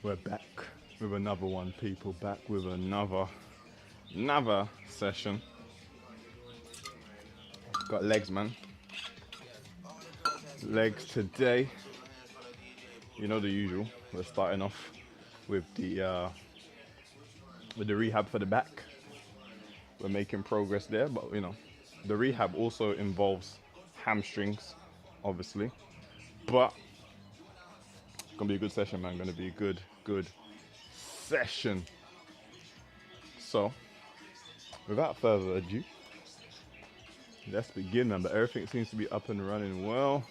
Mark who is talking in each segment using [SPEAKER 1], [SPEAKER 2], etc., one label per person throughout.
[SPEAKER 1] We're back with another one, people. Back with another session. Got legs, man. Legs today. You know the usual. We're starting off with the rehab for the back. We're making progress there, but you know, the rehab also involves hamstrings, obviously. But it's gonna be a good session, man. Gonna be a good session. So, without further ado, let's begin, man. But everything seems to be up and running well.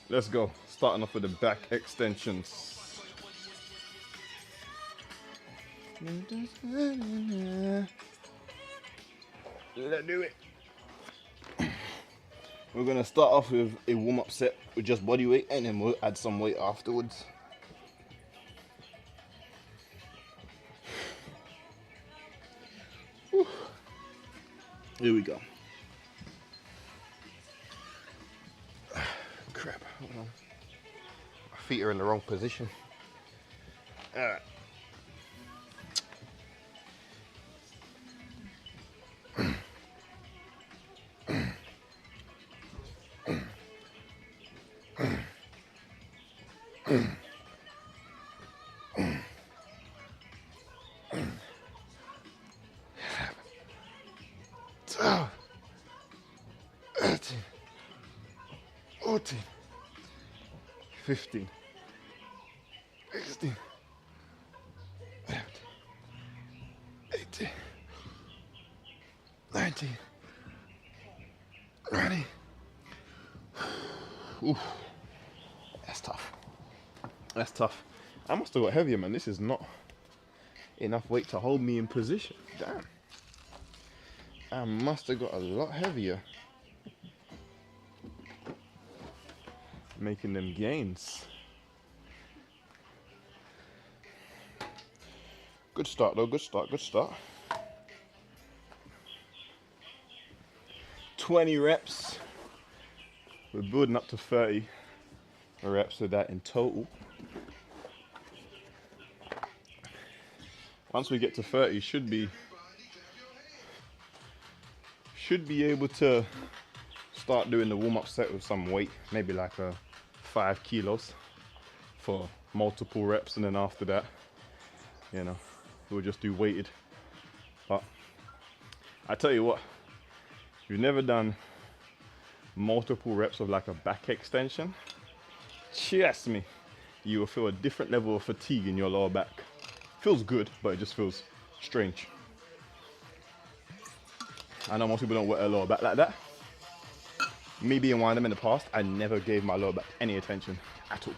[SPEAKER 1] Let's go. Starting off with the back extensions. Let's do it. We're gonna start off with a warm-up set with just body weight, and then we'll add some weight afterwards. Whew. Here we go. Crap. Hold on. My feet are in the wrong position. All right. Oh, 13, 14, 15, 16, 17, 18, 19, 20. Oof. That's tough. That's tough. I must have got heavier, man. This is not enough weight to hold me in position. Damn. I must have got a lot heavier making them gains. Good start though, good start. 20 reps. We're building up to 30 reps of that in total. Once we get to 30, should be able to start doing the warm-up set with some weight, maybe like 5 kilos for multiple reps, and then after that, you know, we'll just do weighted. But I tell you what, if you've never done multiple reps of like a back extension, trust me, you will feel a different level of fatigue in your lower back. Feels good, but it just feels strange. I know most people don't wear a lower back like that. Me being one of them in the past, I never gave my lower back any attention at all.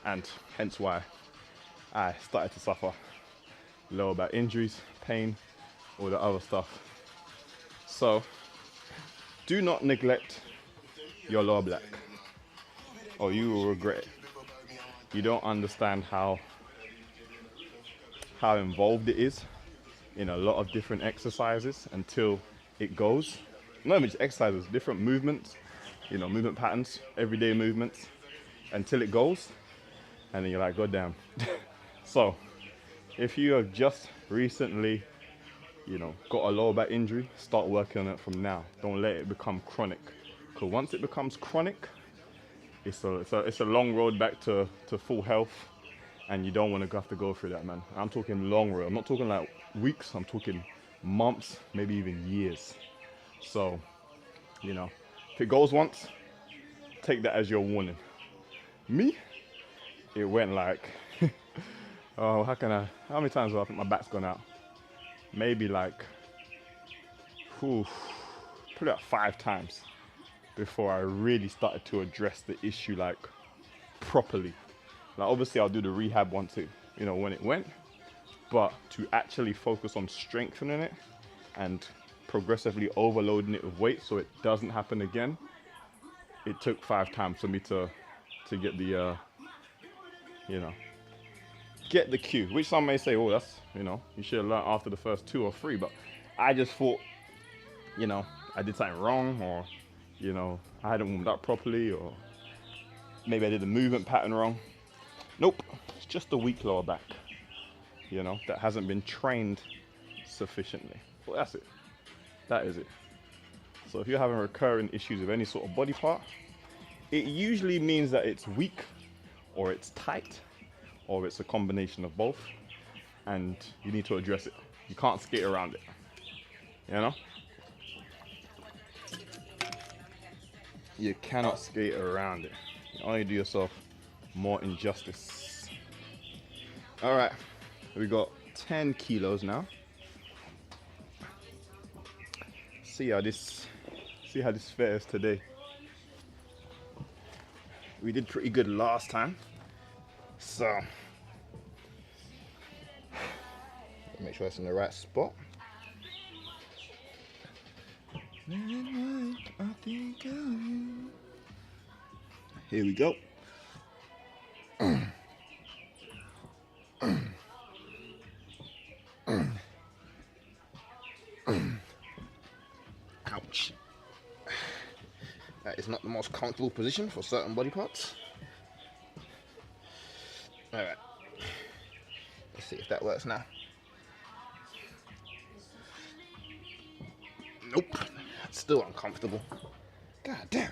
[SPEAKER 1] And hence why I started to suffer lower back injuries, pain, all the other stuff. So do not neglect your lower back, or you will regret it. You don't understand how involved it is in a lot of different exercises until it goes. Not even just exercises, different movements, you know, movement patterns, everyday movements, until it goes, and then you're like, God damn. So if you have just recently, you know, got a lower back injury, start working on it from now. Don't let it become chronic, because once it becomes chronic, it's a long road back to full health, and you don't want to have to go through that, man. I'm talking long road. I'm not talking like weeks, I'm talking months, maybe even years. So, you know, if it goes once, take that as your warning. Me, it went like, oh, how many times have I think my back's gone out? Maybe like, probably like 5 times before I really started to address the issue like properly. Like obviously I'll do the rehab once it, you know, when it went, but to actually focus on strengthening it and progressively overloading it with weight so it doesn't happen again, it took 5 times for me to get the, you know, get the cue, which some may say, oh, that's, you know, you should have learned after the first 2 or 3, but I just thought, you know, I did something wrong, or, you know, I hadn't warmed up properly, or maybe I did the movement pattern wrong. Nope, it's just a weak lower back, you know, that hasn't been trained sufficiently. Well, that's it. That is it. So if you're having recurring issues with any sort of body part, it usually means that it's weak, or it's tight, or it's a combination of both, and you need to address it. You can't skate around it, you know? You cannot skate around it. You only do yourself more injustice. All right, we got 10 kilos now. See how this fares today. We did pretty good last time, so make sure it's in the right spot. Here we go. Ouch. That is not the most comfortable position for certain body parts. Alright. Let's see if that works now. Nope. That's still uncomfortable. God damn.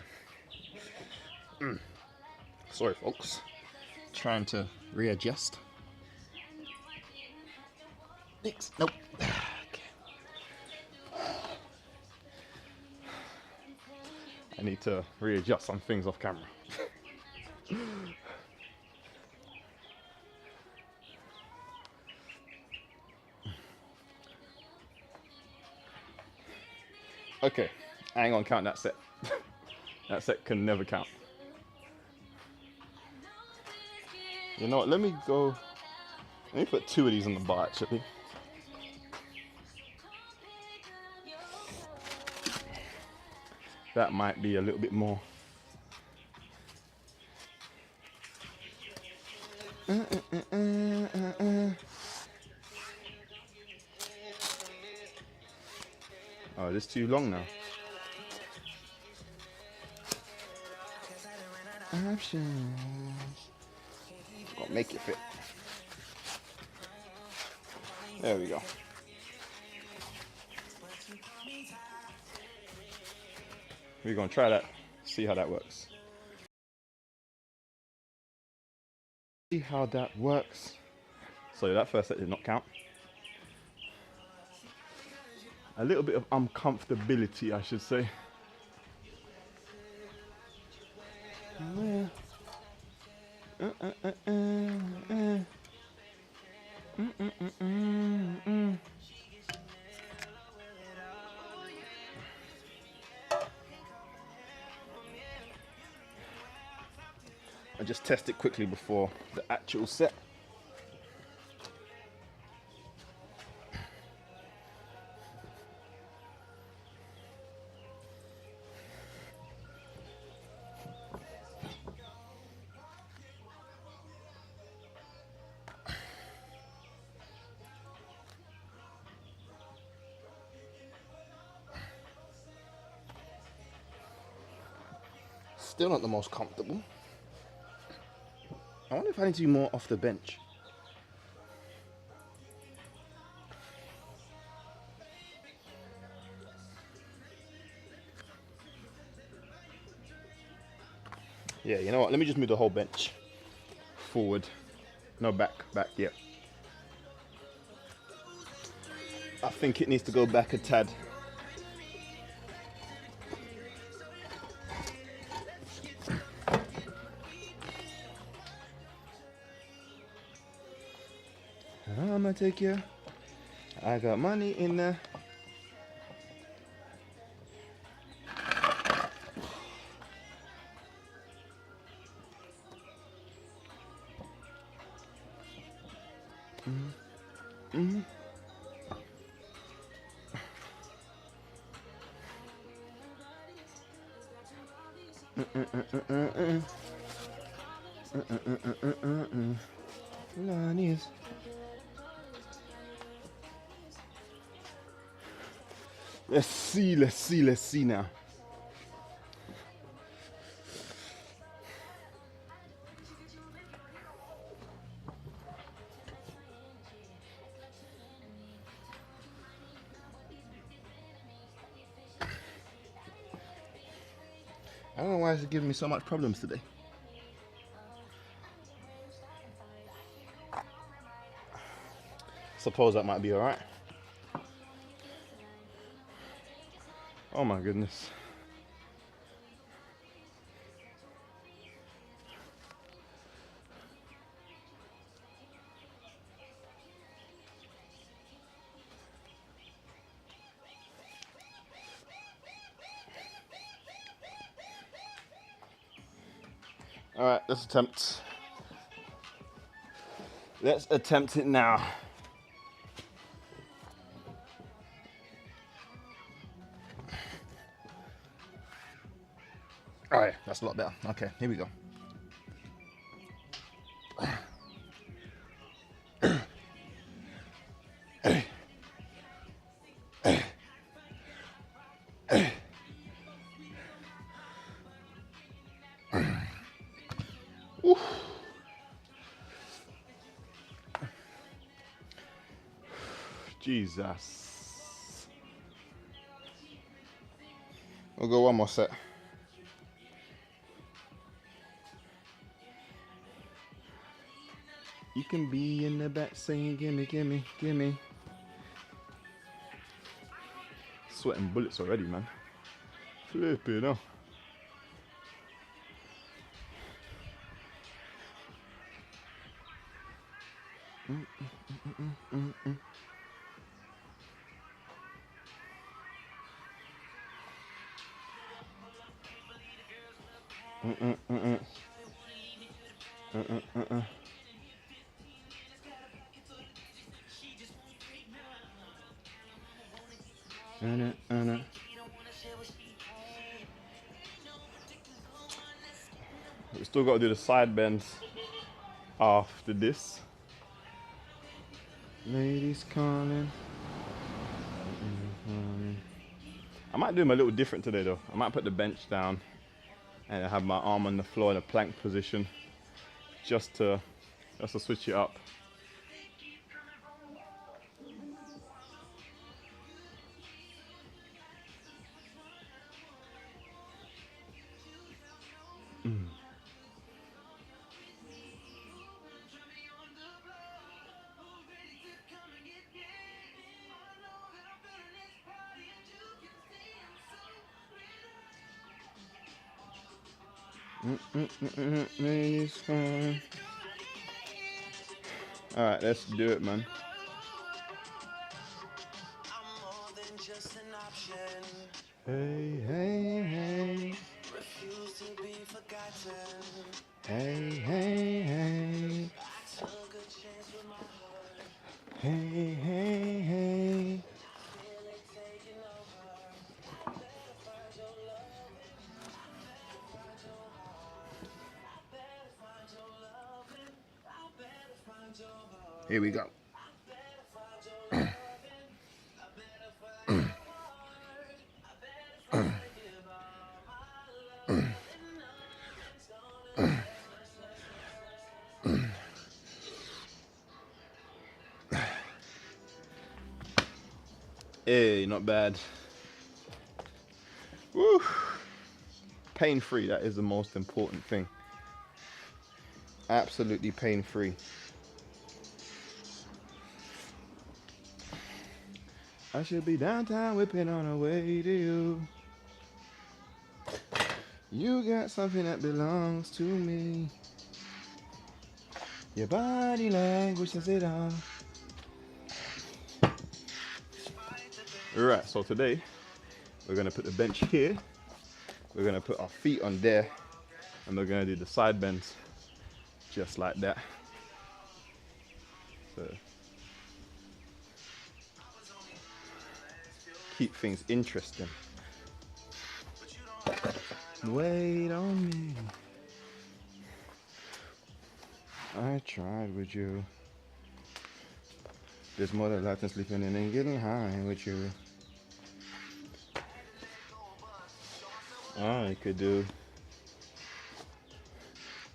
[SPEAKER 1] Sorry, folks. Trying to readjust. Next. Nope. I need to readjust some things off camera. Okay, I ain't gonna count that set. That set can never count. You know what, let me put 2 of these on the bar actually. That might be a little bit more. Oh, this is too long now. Options. Gotta make it fit. There we go. We're gonna try that, see how that works. See how that works. So that first set did not count. A little bit of uncomfortability, I should say. I just test it quickly before the actual set. Still not the most comfortable. I wonder if I need to do more off the bench. Yeah, you know what? Let me just move the whole bench forward. No, back, yeah. I think it needs to go back a tad. I'ma take you. I got money in there. Lanies. Let's see now. I don't know why it's giving me so much problems today. Suppose that might be alright. Oh my goodness. Alright, let's attempt. Let's attempt it now. Alright, that's a lot better. Okay, here we go. Jesus. We'll go one more set. You can be in the back saying, gimme, gimme, gimme. Sweating bullets already, man. Flipping hell. We still got to do the side bends after this. Ladies calling. I might do them a little different today though. I might put the bench down and have my arm on the floor in a plank position just to switch it up. Alright, let's do it, man. Hey, hey, hey. Refuse to be forgotten. Hey, hey, hey. I took a chance with my heart. Hey, hey, hey. I feel it taking over. Better find your love. Better find your heart. I better find your love. I better find your heart. Here we go. I better find your love. I better find your heart. I better find give all my love. And nothing's gonna Hey, not bad. Woo! Pain-free, that is the most important thing. Absolutely pain-free. I should be downtown whipping on the way to you. You got something that belongs to me. Your body language says it all. Alright, so today we're going to put the bench here. We're going to put our feet on there. And we're going to do the side bends just like that. So keep things interesting. Wait on me. I tried with you. There's more to life than sleeping in and getting high with you. I could do.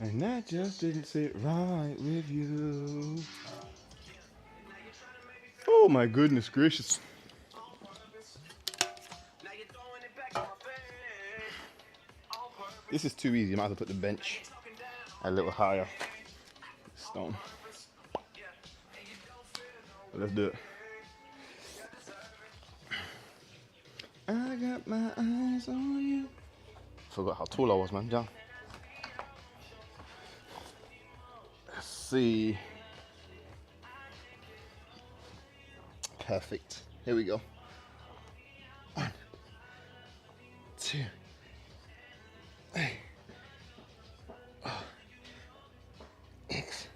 [SPEAKER 1] And that just didn't sit right with you. Oh my goodness gracious. This is too easy. You might have to put the bench a little higher. Stone. But let's do it. I got my eyes on you. Forgot how tall I was, man. Down. Let's see. Perfect. Here we go. 1, 2, 3. X.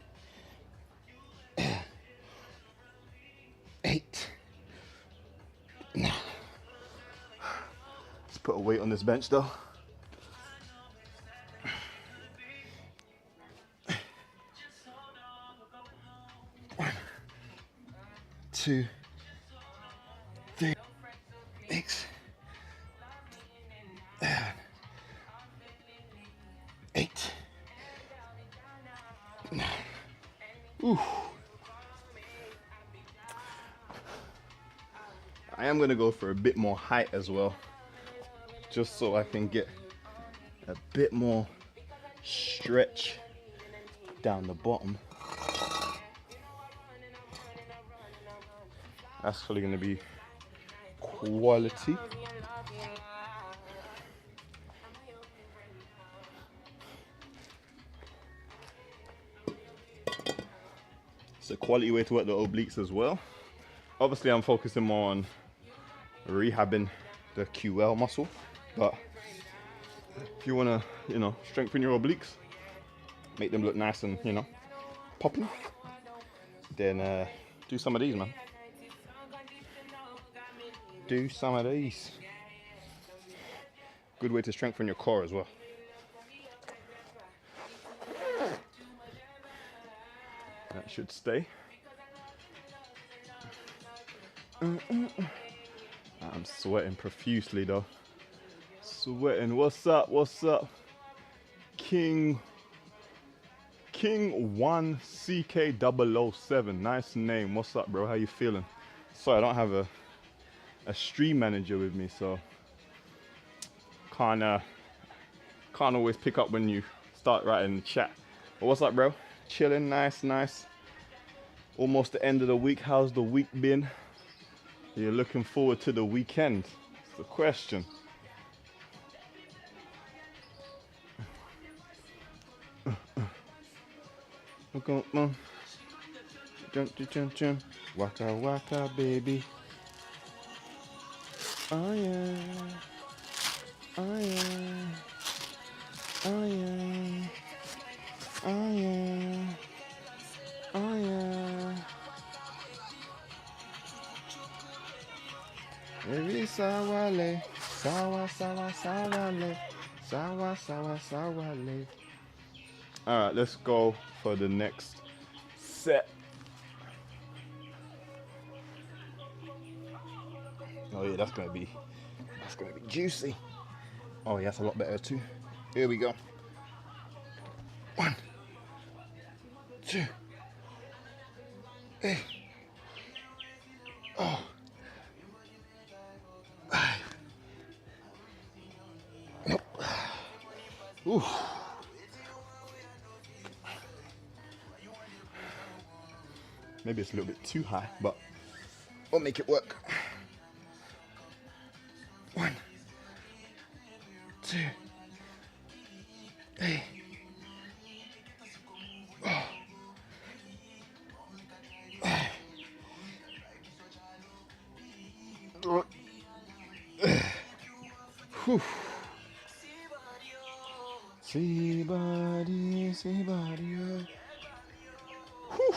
[SPEAKER 1] 8. 9. Let's put a weight on this bench though. 1, 2, 3. X. 7. 8. 9. Ooh. I am gonna go for a bit more height as well, just so I can get a bit more stretch down the bottom. That's probably gonna be quality. It's a quality way to work the obliques as well. Obviously I'm focusing more on rehabbing the QL muscle, but if you want to, you know, strengthen your obliques, make them look nice and, you know, popping, then do some of these, man. Do some of these. Good way to strengthen your core as well. That should stay. I'm sweating profusely though. Sweating. What's up? What's up? King 1CK007. Nice name. What's up, bro? How you feeling? Sorry, I don't have a stream manager with me, so can't always pick up when you start writing in the chat. But what's up, bro? Chilling. Nice, nice. Almost the end of the week. How's the week been? You're looking forward to the weekend? That's the question. Jump, waka waka, baby. Oh yeah, oh yeah, oh yeah, oh yeah, oh yeah. Every sawale, sawa sawa sawale, sawa sawa sawale. All right, let's go for the next set. Oh yeah, that's gonna be juicy. Oh yeah, that's a lot better too. Here we go. 1, 2, 3. Oh. Ooh. Maybe it's a little bit too high, but we'll make it work. 1, 2, 3. Oh. Whew. See body. Whew.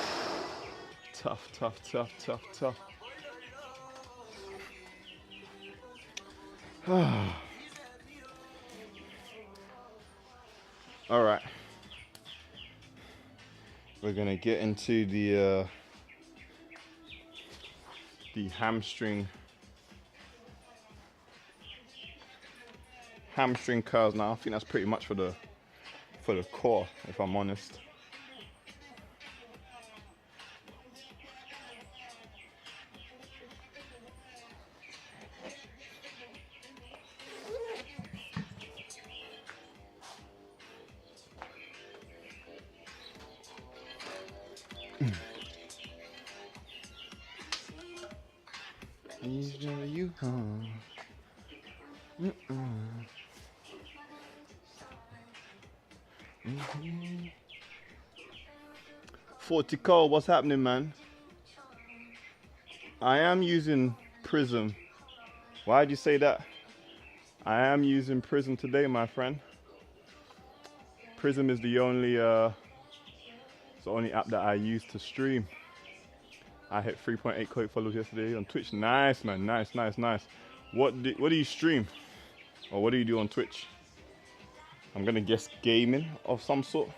[SPEAKER 1] Tough. All right, we're gonna get into the hamstring curls now. I think that's pretty much for the core, if I'm honest. you home. 40 Cole, what's happening, man? I am using Prism. Why'd you say that? I am using Prism today, my friend. Prism is the only app that I use to stream. I hit 3.8K followers yesterday on Twitch. Nice, man. Nice. What do you stream? Or what do you do on Twitch? I'm gonna guess gaming of some sort.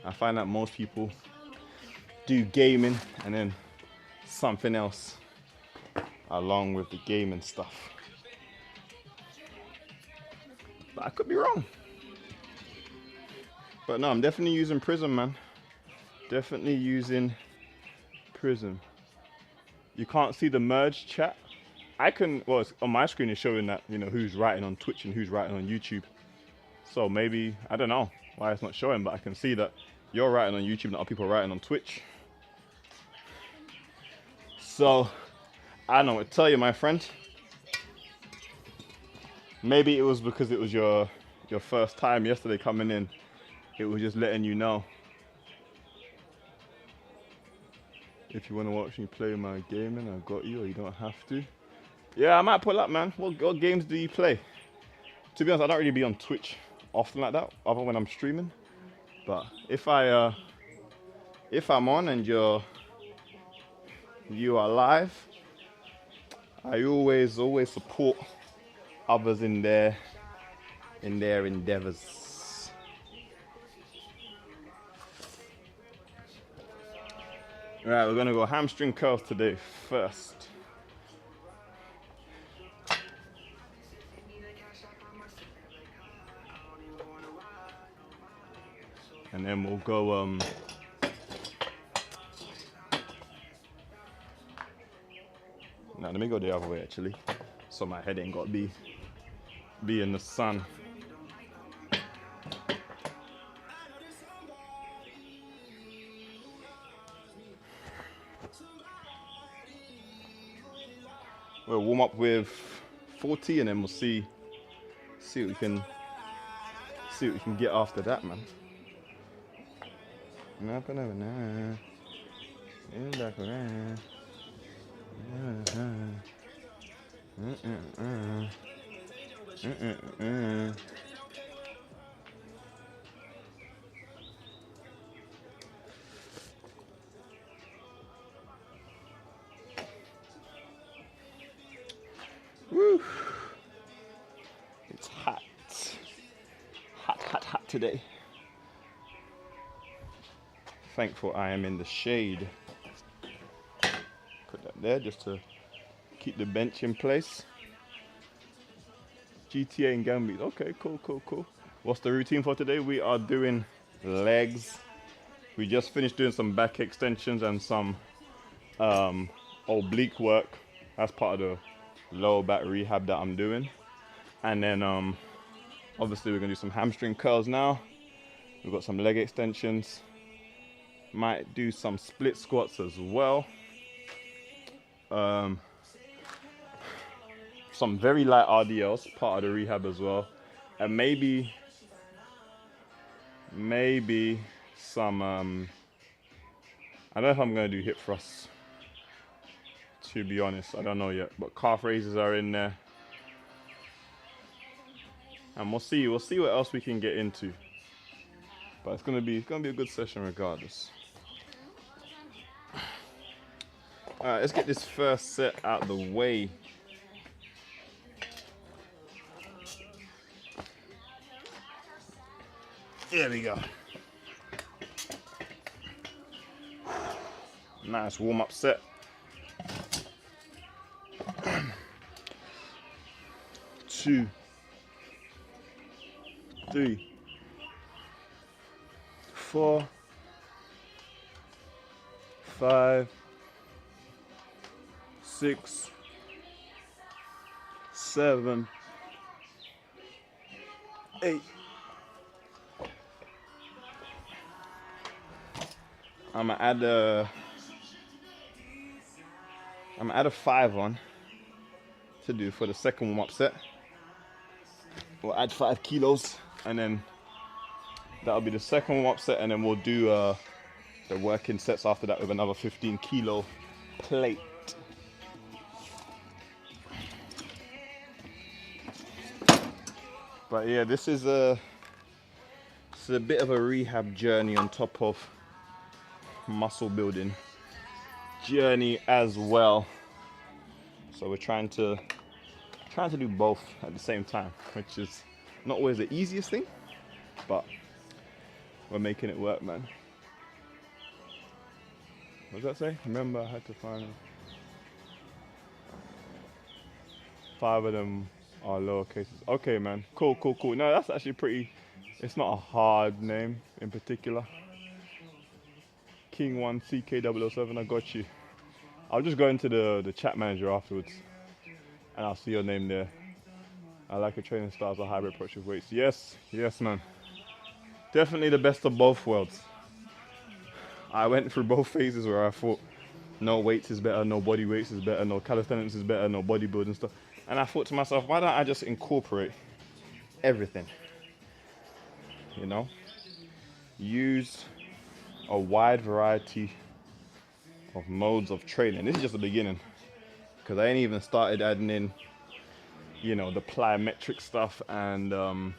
[SPEAKER 1] I find that most people do gaming and then something else along with the gaming stuff. But I could be wrong. But no, I'm definitely using Prism, man. Definitely using Prism. You can't see the merge chat. I can, well, on my screen is showing that, you know, who's writing on Twitch and who's writing on YouTube. So maybe, I don't know why it's not showing, but I can see that you're writing on YouTube and other people are writing on Twitch. So, I don't know what to tell you, my friend. Maybe it was because it was your first time yesterday coming in. It was just letting you know. If you want to watch me play my gaming, I got you, or you don't have to. Yeah, I might pull up, man. What games do you play? To be honest, I don't really be on Twitch often like that, other when I'm streaming. But if I'm on and you are live, I always support others in their endeavors. Right, we're gonna go hamstring curls today first. And then we'll go now let me go the other way actually, so my head ain't got to be in the sun. We'll warm up with 40 and then we'll see what we can get after that, man. Woo! It's hot today. Thankful I am in the shade. Put that there just to keep the bench in place. GTA and Gambit. Okay, cool. What's the routine for today? We are doing legs. We just finished doing some back extensions and some oblique work. That's part of the lower back rehab that I'm doing. And then obviously we're gonna do some hamstring curls now. We've got some leg extensions. Might do some split squats as well. Some very light RDLs, part of the rehab as well. And maybe some, I don't know if I'm gonna do hip thrusts, to be honest, I don't know yet. But calf raises are in there. And we'll see what else we can get into. But it's gonna be a good session regardless. Alright, let's get this first set out of the way. There we go. Nice warm-up set. 2, 3, 4, 5, 6, 7, 8. I'm gonna I'm gonna add a 5 on to do for the second warm-up set. We'll add 5 kilos, and then that'll be the second warm-up set, and then we'll do the working sets after that with another 15 kilo plate. But yeah, this is a bit of a rehab journey on top of muscle building journey as well. So we're trying to do both at the same time, which is not always the easiest thing, but we're making it work, man. What does that say? Remember, I had to find 5 of them are lower cases. Okay, man. Cool. No, that's actually pretty. It's not a hard name in particular. King1 CK007, I got you. I'll just go into the chat manager afterwards, and I'll see your name there. I like a training style as a hybrid approach with weights. Yes, man. Definitely the best of both worlds. I went through both phases where I thought no weights is better, no body weights is better, no calisthenics is better, no bodybuilding stuff. And I thought to myself, why don't I just incorporate everything? You know? Use a wide variety of modes of training. This is just the beginning, because I ain't even started adding in, you know, the plyometric stuff and the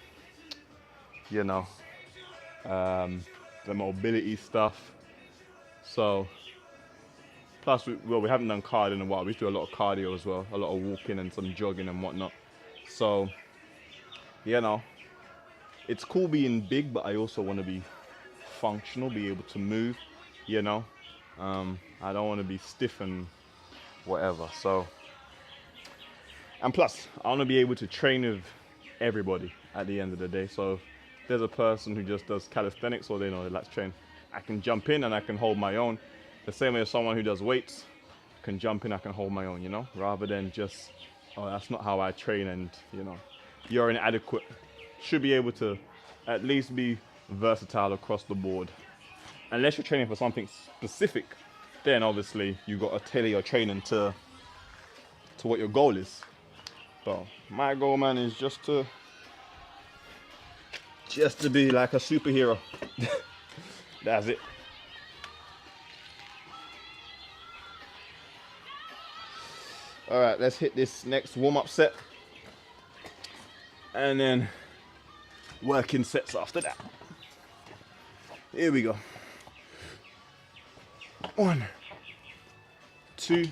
[SPEAKER 1] mobility stuff. So plus we haven't done cardio in a while. We do a lot of cardio as well, a lot of walking and some jogging and whatnot. So you know, it's cool being big, but I also want to be functional, be able to move, you know. I don't want to be stiff and whatever. So, and plus I want to be able to train with everybody at the end of the day. So if there's a person who just does calisthenics or they know they like to train, I can jump in and I can hold my own. The same way as someone who does weights can jump in, I can hold my own, you know, rather than just, oh, that's not how I train, and you know, you're inadequate. Should be able to at least be versatile across the board. Unless you're training for something specific, then obviously you got to tailor your training to what your goal is. So my goal, man, is just to be like a superhero. That's it. All right, let's hit this next warm-up set, and then working sets after that. Here we go. 1, 2,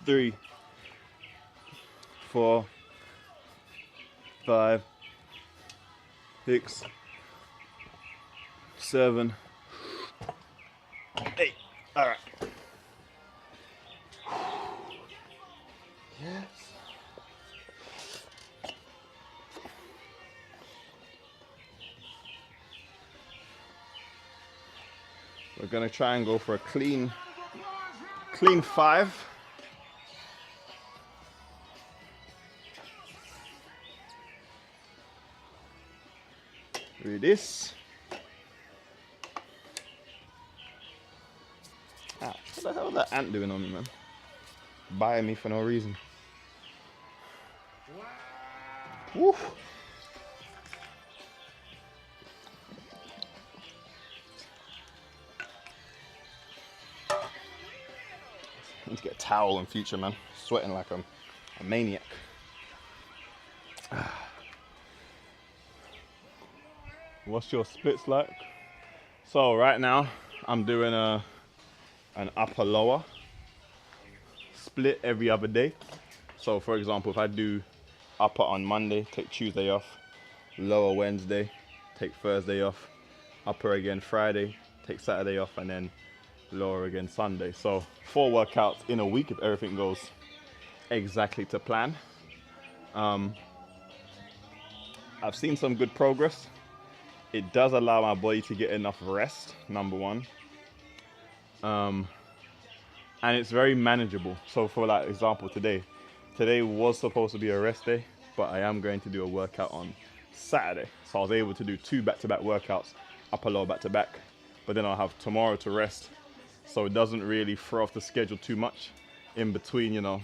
[SPEAKER 1] 3, 4, 5, 6, 7, 8. All right. Yes. We're gonna try and go for a clean 5. With this. Ah, what the hell is that ant doing on me, man? Biting me for no reason. Woo. I need to get a towel in future, man. Sweating like I'm a maniac. What's your splits like? So right now I'm doing an upper lower split every other day. So for example, if I do upper on Monday, take Tuesday off, lower Wednesday, take Thursday off, upper again Friday, take Saturday off, and then lower again Sunday. So 4 workouts in a week if everything goes exactly to plan. I've seen some good progress. It does allow my body to get enough rest, number one. And it's very manageable. So for like example, today was supposed to be a rest day, but I am going to do a workout on Saturday. So I was able to do 2 back-to-back workouts, upper lower back-to-back, but then I'll have tomorrow to rest, so it doesn't really throw off the schedule too much in between,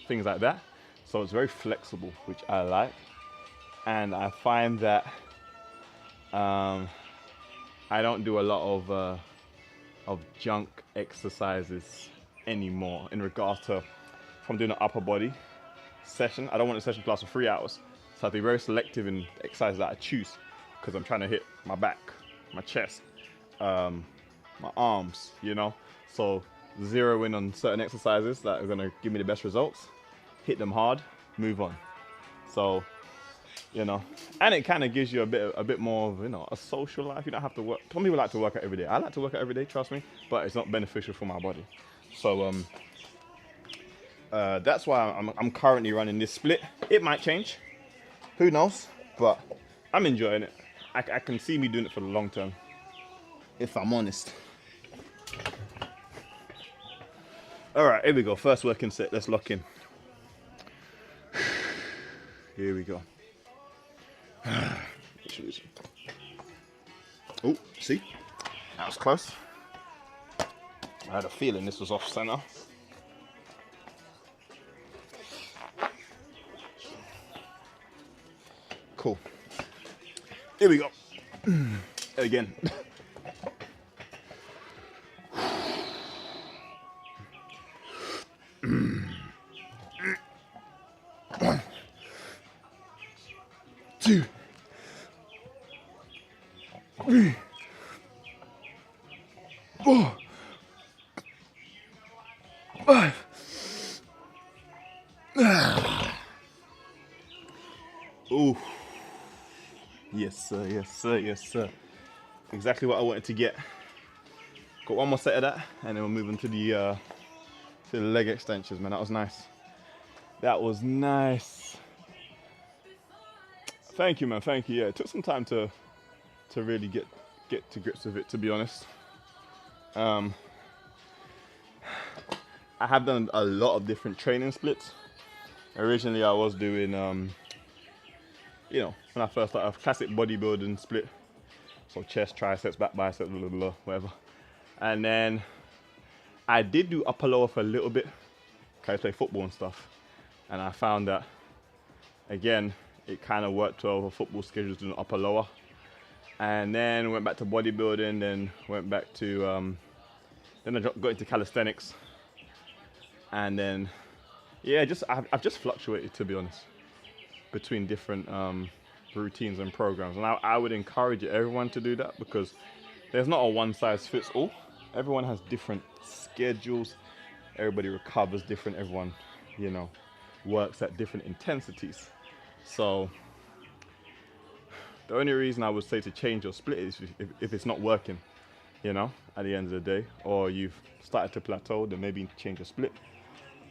[SPEAKER 1] things like that. So it's very flexible, which I like. And I find that I don't do a lot of junk exercises anymore in regards to if I'm doing an upper body session. I don't want a session to last for 3 hours. So I have to be very selective in the exercises that I choose because I'm trying to hit my back, my chest, my arms, So zero in on certain exercises that are gonna give me the best results, hit them hard, move on. So, and it kind of gives you a bit more of, a social life. You don't have to work. Some people like to work out every day. I like to work out every day, trust me, but it's not beneficial for my body. So that's why I'm currently running this split. It might change, who knows? But I'm enjoying it. I can see me doing it for the long term, if I'm honest. All right, here we go. First working set. Let's lock in. Here we go. Oh, see? That was close. I had a feeling this was off center. Cool. Here we go. Again. 1, 2, 3, 4, 5. Ooh. Yes, sir. Yes, sir. Yes, sir. Exactly what I wanted to get. Got one more set of that, and then we'll move on to the leg extensions. Man, that was nice. That was nice. Thank you, man. Thank you. Yeah, it took some time to really get to grips with it, to be honest. I have done a lot of different training splits. Originally, I was doing, when I first started, a classic bodybuilding split. So chest, triceps, back, biceps, blah, blah, blah, whatever. And then I did do upper lower for a little bit. I play football and stuff. And I found that, again, it kind of worked well for football schedules doing upper lower. And then went back to bodybuilding, then went back to, then I got into calisthenics. And then, yeah, I've just fluctuated, to be honest, between different routines and programs. And I would encourage everyone to do that because there's not a one size fits all. Everyone has different schedules. Everybody recovers different. Everyone, works at different intensities. So the only reason I would say to change your split is if it's not working, at the end of the day, or you've started to plateau, then maybe change your split.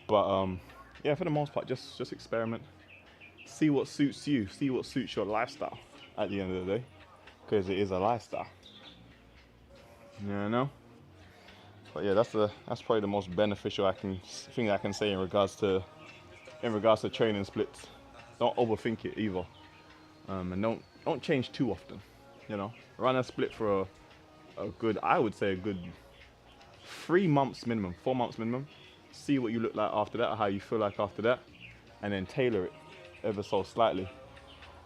[SPEAKER 1] But yeah, for the most part, just experiment. See what suits you. See what suits your lifestyle at the end of the day, because it is a lifestyle. But yeah, that's probably the most beneficial thing I can say in regards to training splits. Don't overthink it either, and don't change too often. Run a split for a good, I would say a good 3 months minimum, 4 months minimum. See what you look like after that, or how you feel like after that, and then tailor it ever so slightly.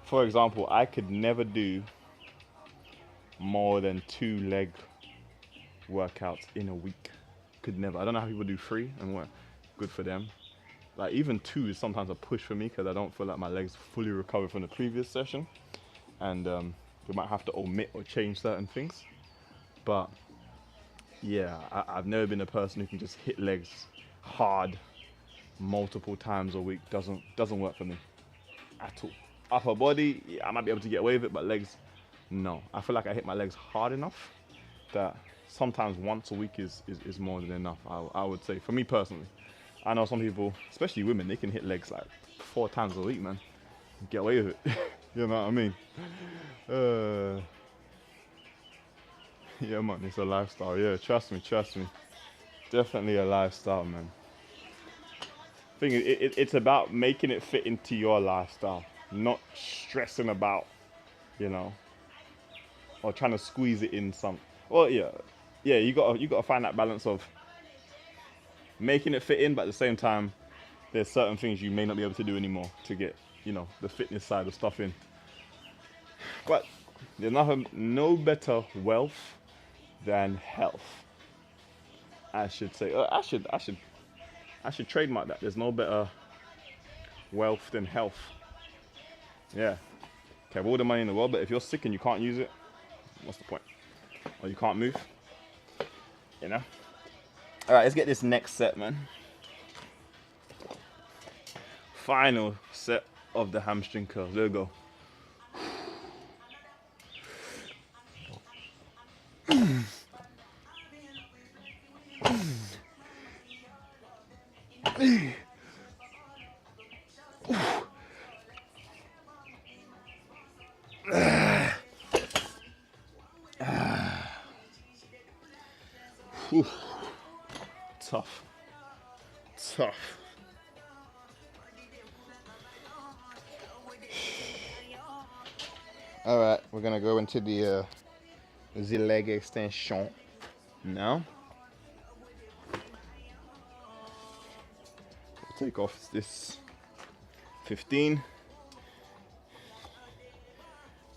[SPEAKER 1] For example, I could never do more than 2 leg workouts in a week. Could never. I don't know how people do 3 and what. Good for them. Like even 2 is sometimes a push for me because I don't feel like my legs fully recovered from the previous session, and we might have to omit or change certain things. But yeah, I've never been a person who can just hit legs hard multiple times a week. Doesn't work for me at all. Upper body, yeah, I might be able to get away with it, but legs, no. I feel like I hit my legs hard enough that sometimes once a week is more than enough, I would say, for me personally. I know some people, especially women, they can hit legs like 4 times a week, man. Get away with it. You know what I mean? Yeah, man, it's a lifestyle. Yeah, trust me. Definitely a lifestyle, man. Thing is, it's about making it fit into your lifestyle, not stressing about, or trying to squeeze it in some. Well, yeah, yeah, you gotta find that balance of making it fit in, but at the same time, there's certain things you may not be able to do anymore to get, the fitness side of stuff in. But there's no better wealth than health. I should say. I should trademark that. There's no better wealth than health. Yeah. You have all the money in the world, but if you're sick and you can't use it, what's the point? Or you can't move. All right, let's get this next set, man. Final set of the hamstring curls. There we go. Tough. All right, we're gonna go into the leg extension now. Take off this 15.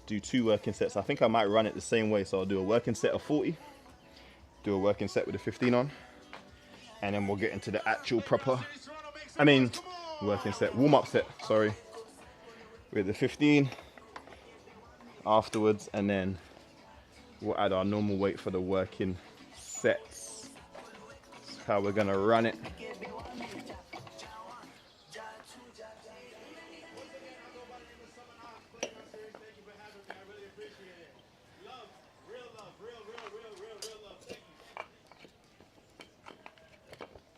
[SPEAKER 1] Do 2 working sets. I think I might run it the same way, so I'll do a working set of 40, do a working set with the 15 on, and then we'll get into the actual working set, warm-up set, sorry, with the 15 afterwards, and then we'll add our normal weight for the working sets. That's how we're gonna run it.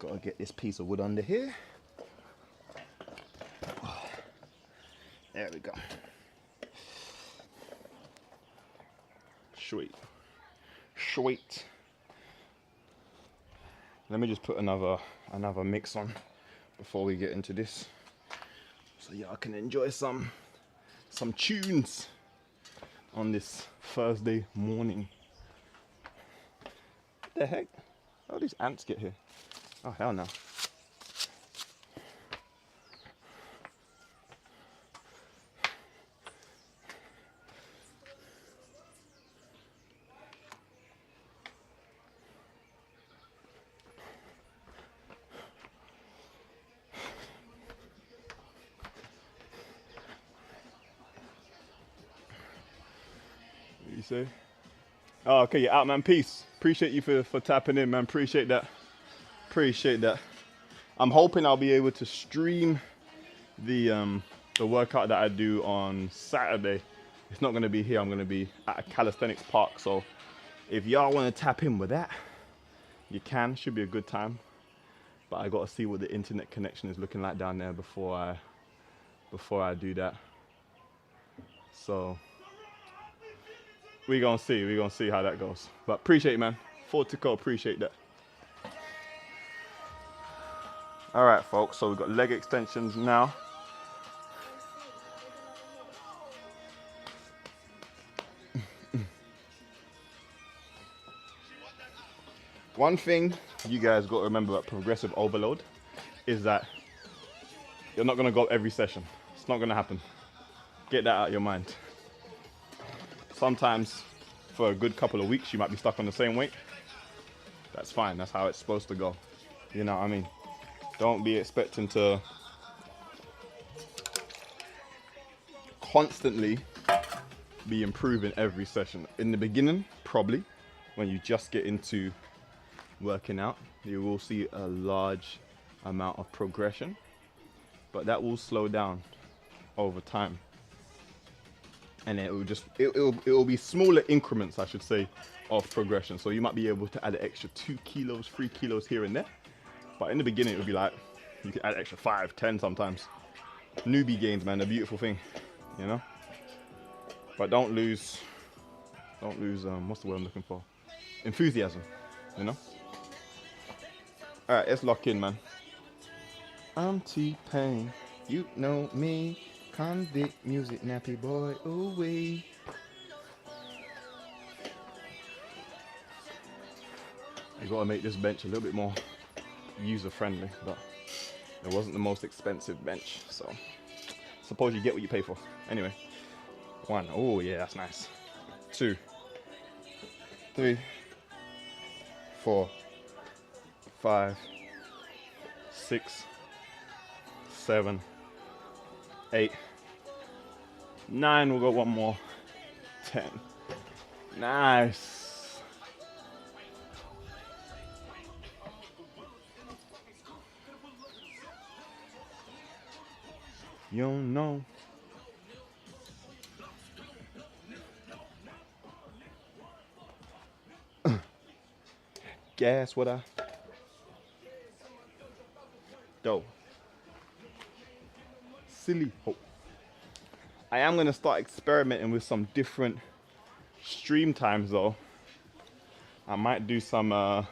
[SPEAKER 1] Gotta get this piece of wood under here. There we go. Sweet. Let me just put another mix on before we get into this, so y'all can enjoy some tunes on this Thursday morning. What the heck? How do these ants get here? Oh, hell no. What you say? Oh, okay, you're out, man. Peace. Appreciate you for tapping in, man. Appreciate that. I'm hoping I'll be able to stream the workout that I do on Saturday. It's not going to be here. I'm going to be at a calisthenics park. So if y'all want to tap in with that, you can. Should be a good time. But I got to see what the internet connection is looking like down there before I do that. So we're going to see how that goes. But appreciate it, man. Fortico, appreciate that. All right, folks, so we've got leg extensions now. One thing you guys got to remember about progressive overload is that you're not going to go every session. It's not going to happen. Get that out of your mind. Sometimes for a good couple of weeks, you might be stuck on the same weight. That's fine. That's how it's supposed to go. You know what I mean? Don't be expecting to constantly be improving every session. In the beginning, probably, when you just get into working out, you will see a large amount of progression, but that will slow down over time. And it will be smaller increments, I should say, of progression. So you might be able to add an extra 2 kilos, 3 kilos here and there. But in the beginning, it would be like, you can add extra 5, 10 sometimes. Newbie gains, man, a beautiful thing, you know? But don't lose, what's the word I'm looking for? Enthusiasm, you know? All right, let's lock in, man. I'm T-Pain, you know me. Convict music, nappy boy, ooh wee. You gotta make this bench a little bit more user friendly, but it wasn't the most expensive bench, so suppose you get what you pay for. Anyway, 1, oh yeah, that's nice. 2, 3, 4, 5, 6, 7, 8, 9, we'll go one more, 10, nice. You don't know. Guess what I do? Silly hope. I am gonna start experimenting with some different stream times though. I might do some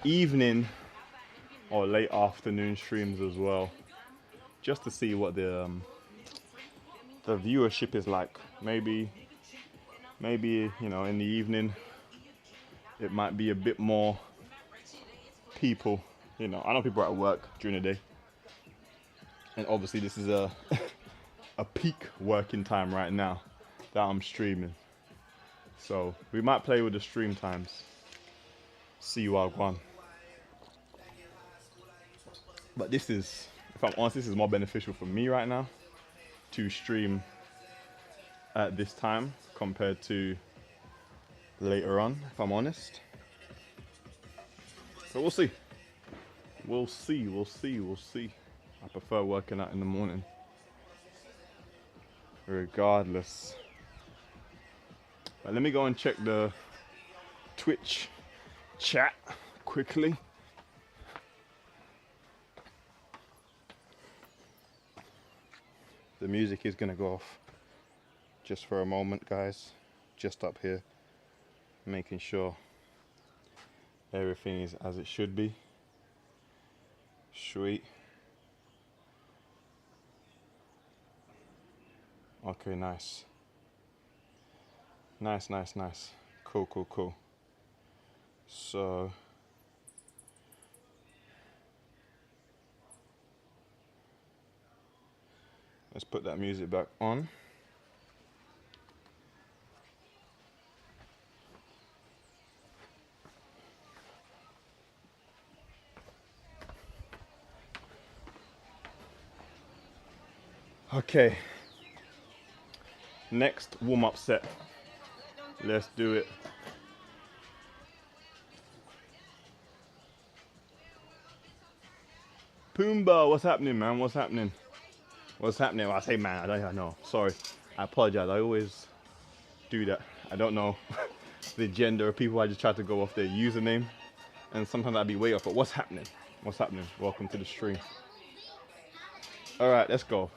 [SPEAKER 1] evening or late afternoon streams as well, just to see what the viewership is like. Maybe you know, in the evening it might be a bit more people. You know, I know people are at work during the day, and obviously this is a a peak working time right now that I'm streaming. So we might play with the stream times. See what I've won. But this is, if I'm honest, this is more beneficial for me right now to stream at this time compared to later on, if I'm honest. So we'll see. We'll see. I prefer working out in the morning. Regardless. But let me go and check the Twitch chat quickly. The music is gonna go off just for a moment, guys. Just up here, making sure everything is as it should be. Sweet. Okay, nice. Nice. Cool. So let's put that music back on. Okay. Next warm-up set. Let's do it. Pumbaa, what's happening, man? What's happening? What's happening? Well, I say man, I don't know. Sorry. I apologize. I always do that. I don't know the gender of people. I just try to go off their username. And sometimes I'd be way off. But what's happening? What's happening? Welcome to the stream. Alright, let's go.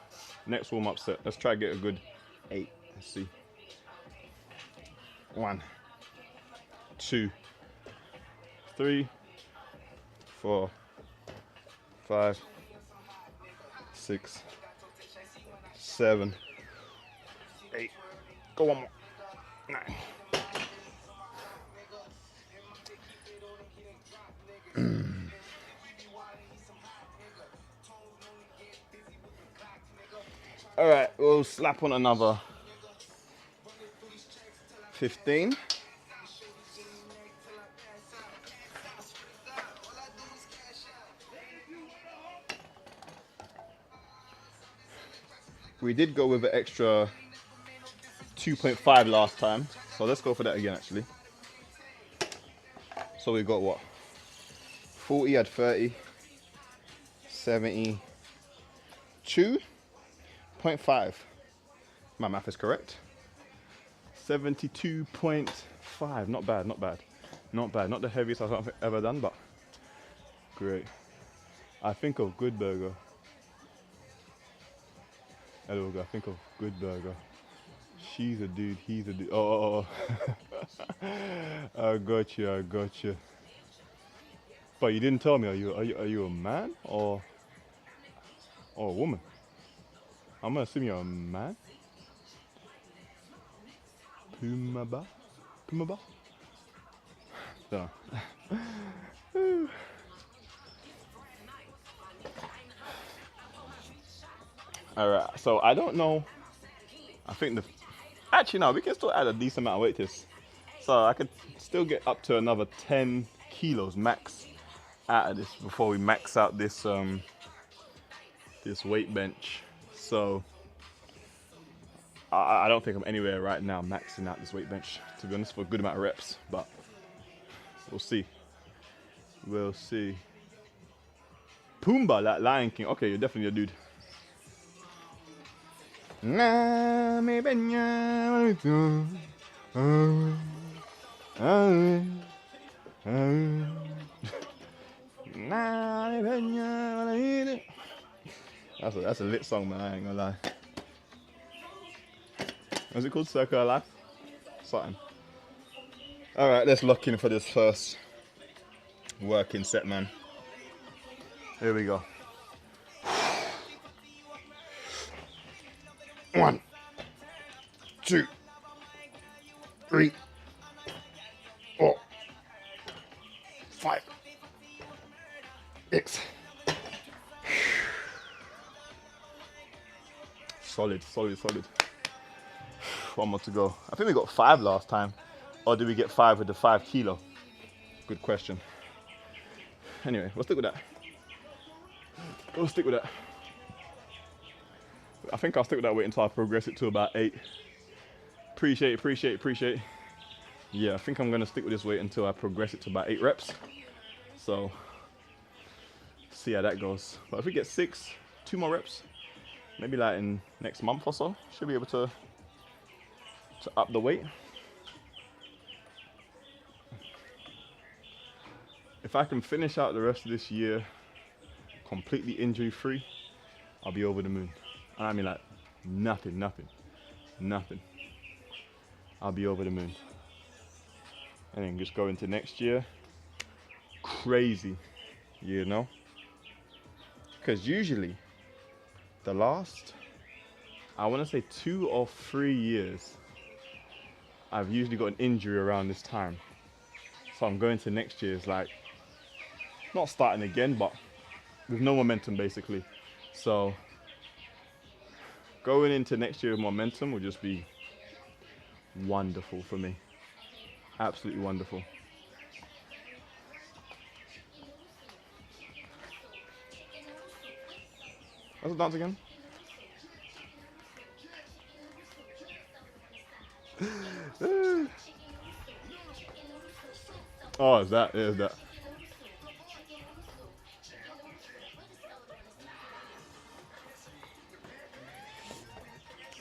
[SPEAKER 1] Next warm-up set. Let's try to get a good 8. Let's see. 1, 2, 3, 4, 5, 6, 7, 8. Go one more. 9. All right, we'll slap on another 15. We did go with an extra 2.5 last time, so let's go for that again actually. So we got what? 40 at 30, 72.5. My math is correct. 72.5, not bad. Not the heaviest I've ever done, but great. I think of Good Burger. Hello, I think of Good Burger. She's a dude, he's a dude. Oh. I got you. But you didn't tell me. Are you a man or a woman? I'm gonna assume you're a man. Pumbaa. So. All right. So I don't know. I think the actually no, we can still add a decent amount of weight to this. So I could still get up to another 10 kilos max out of this before we max out this weight bench. So I don't think I'm anywhere right now maxing out this weight bench, to be honest, for a good amount of reps, but we'll see. We'll see. Pumbaa, that Lion King. Okay, you're definitely a dude. That's a lit song, man. I ain't gonna lie. What's it called? Circle of Life? Something. All right, let's lock in for this first working set, man. Here we go. 1, 2, 3, 4, 5, 6. Solid. One more to go. I think we got 5 last time. Or did we get 5 with the 5 kilo? Good question. Anyway, we'll stick with that. I think I'll stick with that weight until I progress it to about 8. Appreciate. Yeah, I think I'm gonna stick with this weight until I progress it to about 8 reps. So, see how that goes. But if we get 6, 2 more reps, maybe like in next month or so, should be able to up the weight. If I can finish out the rest of this year completely injury free, I'll be over the moon. And I mean like nothing. I'll be over the moon. And then just go into next year crazy, you know? Because usually the last, I want to say 2 or 3 years, I've usually got an injury around this time. So I'm going to next year's like, not starting again, but with no momentum basically. So going into next year with momentum will just be wonderful for me. Absolutely wonderful. Let's dance again. Oh, is that? Is that?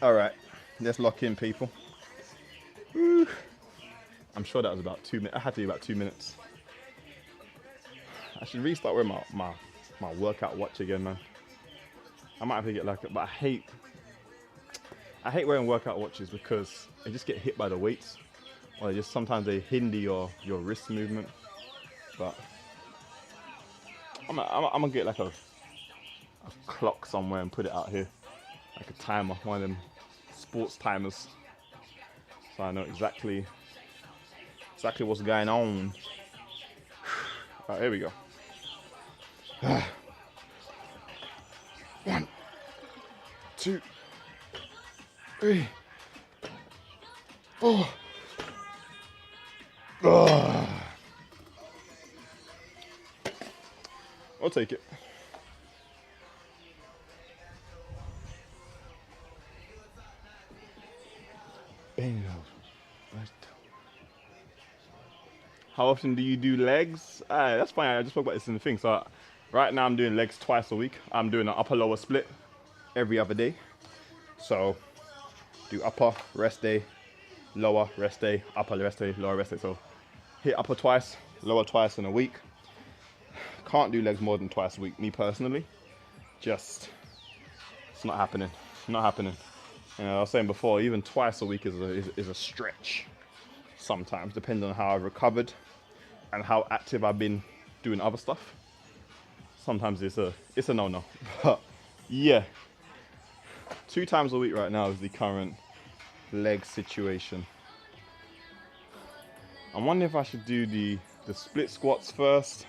[SPEAKER 1] All right, let's lock in, people. Woo. I'm sure that was about 2 minutes. I had to be about 2 minutes. I should restart wearing my workout watch again, man. I might have to get like it, but I hate wearing workout watches because they just get hit by the weights, or sometimes they hinder your wrist movement. But I'm gonna get like a clock somewhere and put it out here, like a timer, one of them sports timers, so I know exactly what's going on. All right, here we go. 1, 2, 3, 4. I'll take it. Bingo. How often do you do legs? That's fine. I just spoke about this in the thing. So right now I'm doing legs twice a week. I'm doing an upper lower split every other day. So do upper, rest day, lower, rest day, upper, rest day, lower, rest day. So hit upper twice, lower twice in a week. Can't do legs more than twice a week, me personally. Just, it's not happening. Not happening. You know, I was saying before, even twice a week is a stretch. Sometimes, depending on how I've recovered and how active I've been doing other stuff. Sometimes it's a no-no. But yeah, 2 times a week right now is the current leg situation. I'm wondering if I should do the the split squats first.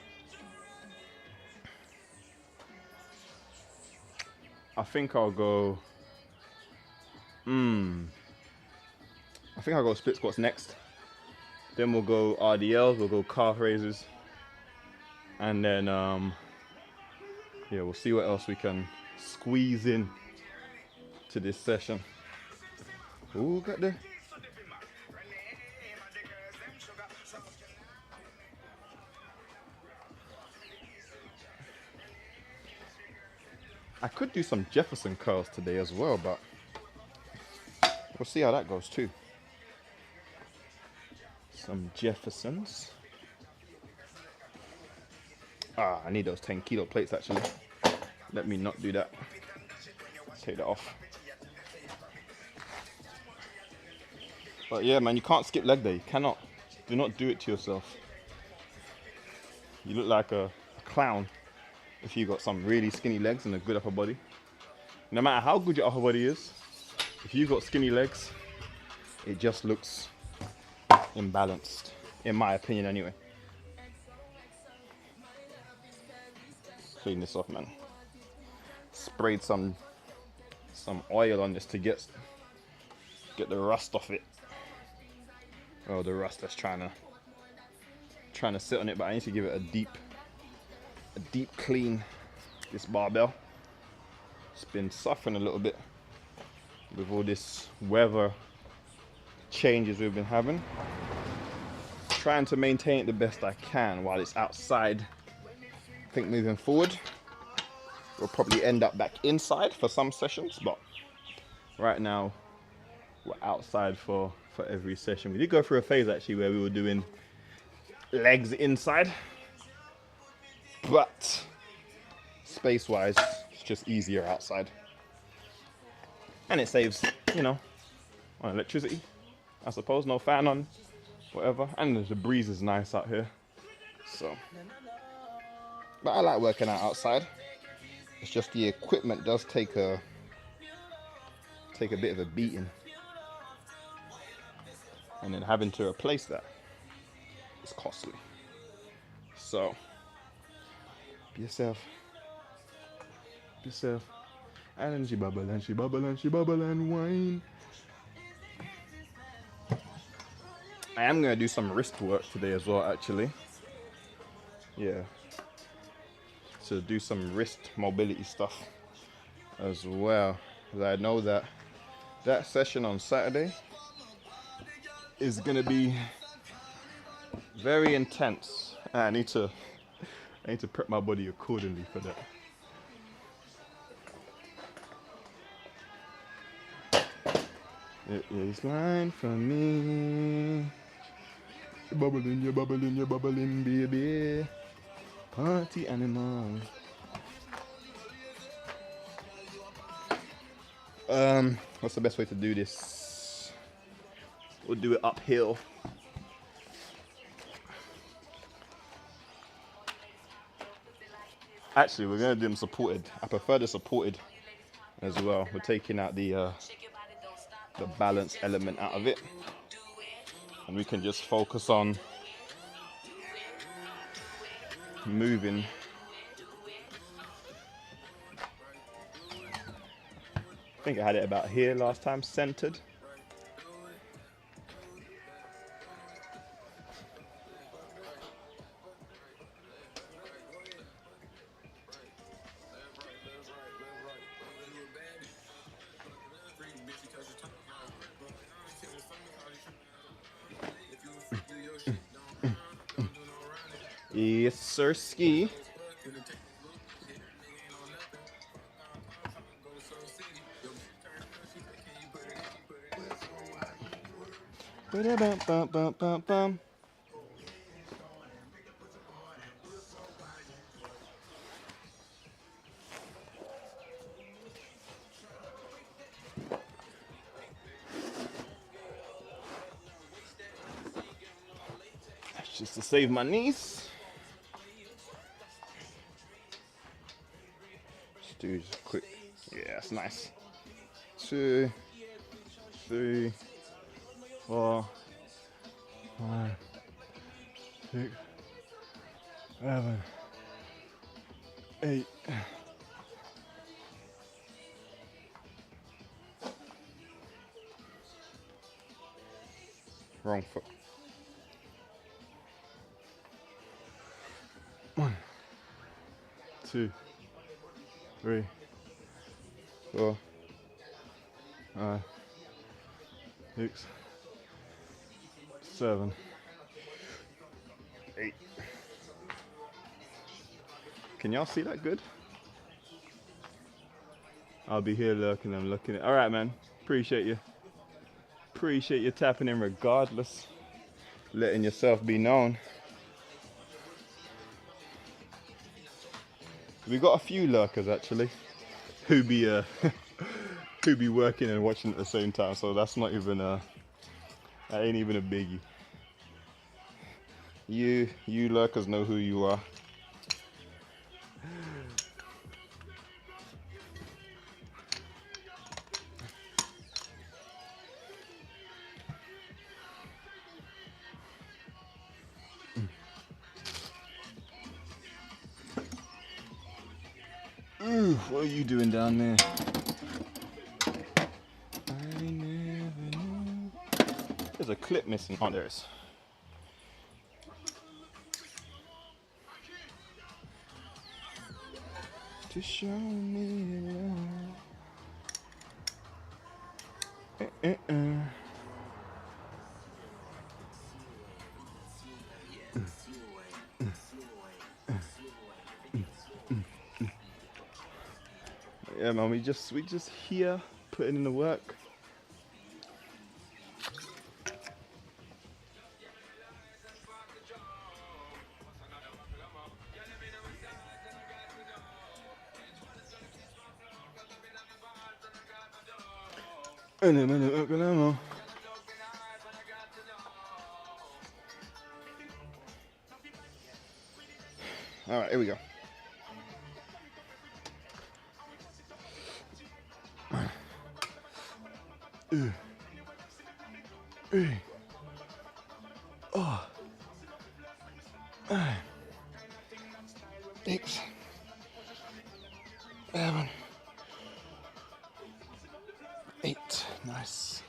[SPEAKER 1] I think I'll go. I think I'll go split squats next. Then we'll go RDLs. We'll go calf raises, and then yeah, we'll see what else we can squeeze in to this session. Ooh, got the. I could do some Jefferson curls today as well, but we'll see how that goes too. Some Jeffersons. Ah, I need those 10 kilo plates actually. Let me not do that. Take that off. But yeah, man, you can't skip leg day. You cannot. Do not do it to yourself. You look like a clown if you got some really skinny legs and a good upper body. No matter how good your upper body is, if you've got skinny legs, it just looks imbalanced, in my opinion anyway. Clean this off, man. Sprayed some oil on this to get the rust off it. Oh, the rust that's trying to sit on it, but I need to give it a deep clean. This barbell, it's been suffering a little bit with all this weather changes we've been having. Trying to maintain it the best I can while it's outside. I think moving forward we'll probably end up back inside for some sessions, but right now we're outside for every session. We did go through a phase actually where we were doing legs inside, but space wise it's just easier outside, and it saves, you know, on electricity, I suppose. No fan on, whatever, and the breeze is nice out here, so. But I like working out outside. It's just the equipment does take a bit of a beating, and then having to replace that is costly. So be yourself. And she bubble and she bubble and she bubble and whine. I am gonna do some wrist work today as well, actually. Yeah. To do some wrist mobility stuff as well. Because I know that session on Saturday is gonna be very intense. And I need to prep my body accordingly for that. It is line for me. You're bubbling, baby. Party animal. What's the best way to do this? We'll do it uphill. Actually, we're gonna do them supported. I prefer the supported as well. We're taking out the balance element out of it, and we can just focus on moving. I think I had it about here last time, centered. Yes, sir, ski. Ba-da-bum-bum-bum-bum-bum. That's just to save my knees. Just do just quick. Yeah, that's nice. 2, 3, 4, 5, 6, 7, 8. Wrong foot. 1, 2, 3, 4, 5, 6, 7, 8. Can y'all see that good? I'll be here lurking and looking at. All right, man. Appreciate you. Appreciate you tapping in regardless. Letting yourself be known. We got a few lurkers actually, who be who be working and watching at the same time. So that's not even that ain't even a biggie. You lurkers know who you are. Ooh, what are you doing down there? I never knew. There's a clip missing. Oh, there is. To show me love. Yeah, man, we just here putting in the work. All right, here we go. Oh. 6, 7, 8. Nice.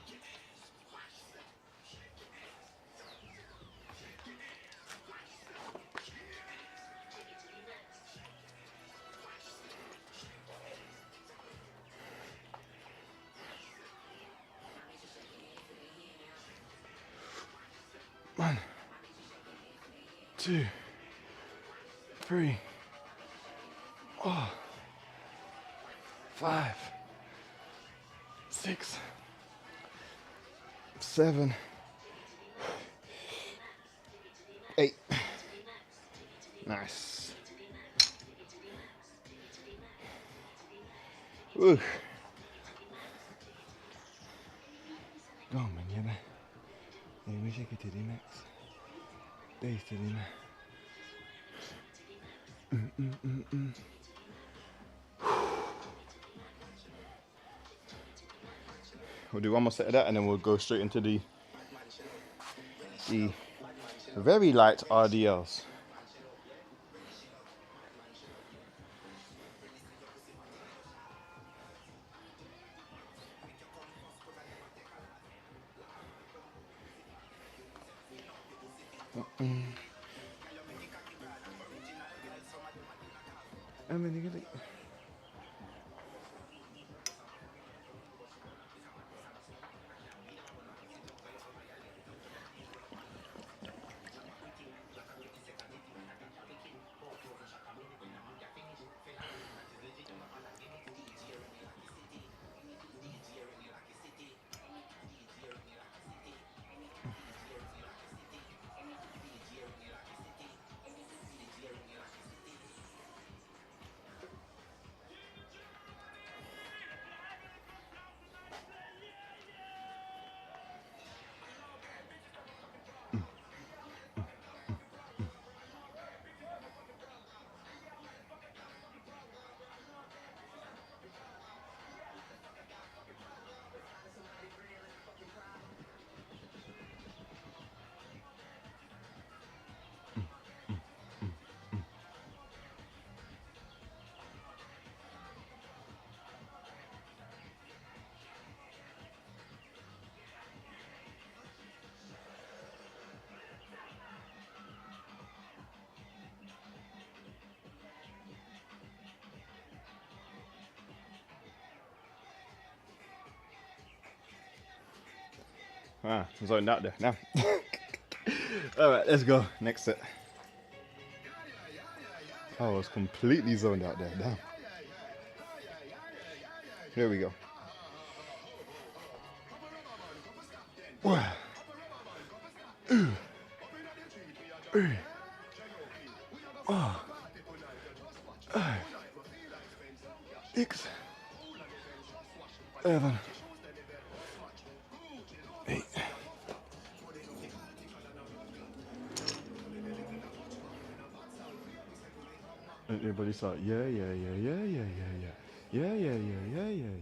[SPEAKER 1] One, 2, 3, 4, 5, 6, 7, 8. Nice. Woo. Go on, man, yeah, man. Yeah, we shake it to the max. Days to the max. We'll do one more set of that and then we'll go straight into the very light RDLs. Ah, I'm zoned out there now. All right, let's go. Next set. I was completely zoned out there. Damn. Here we go. Six, 7, 8. Everybody saw, yeah, yeah, yeah, yeah, yeah, yeah, yeah, yeah, yeah, yeah, yeah,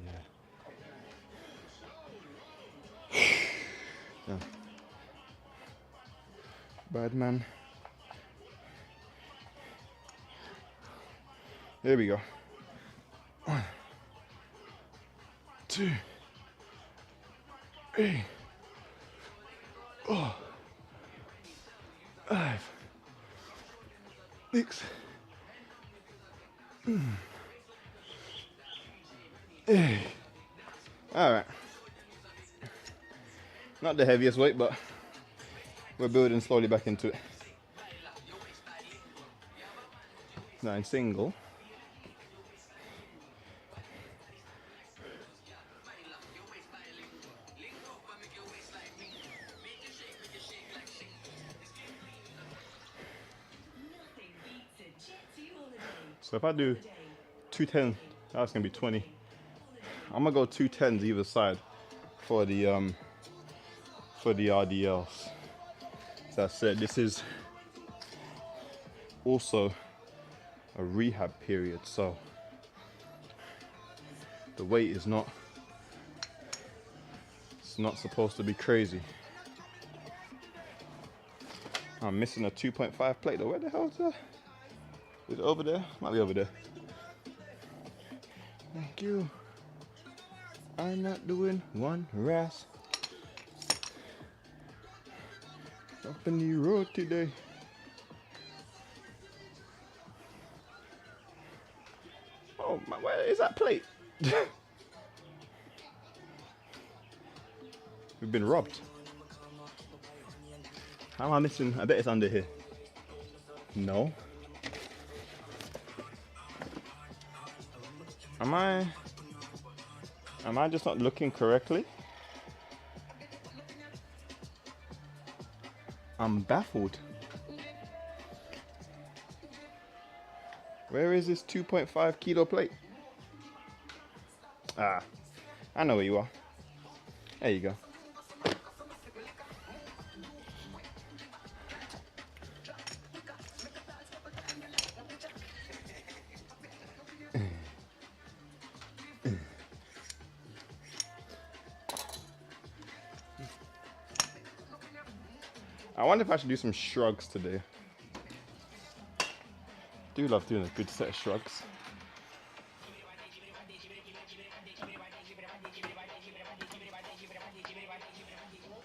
[SPEAKER 1] yeah. Yeah. Bad man. There we go. 1, 2, 3, 4, 5, 6, 8. All right. Not the heaviest weight, but we're building slowly back into it. 9 single. So if I do 210, that's gonna be 20. I'm gonna go 210s either side for the RDLs. As I said, this is also a rehab period, so the weight is not, it's not supposed to be crazy. I'm missing a 2.5 plate though. Where the hell is that? Is it over there? Might be over there. Thank you. I'm not doing one RAS. Up in the road today. Oh my, where is that plate? We've been robbed. How am I missing? I bet it's under here. No. Am I just not looking correctly? I'm baffled. Where is this 2.5 kilo plate? Ah, I know where you are. There you go. I wonder if I should do some shrugs today. I do love doing a good set of shrugs.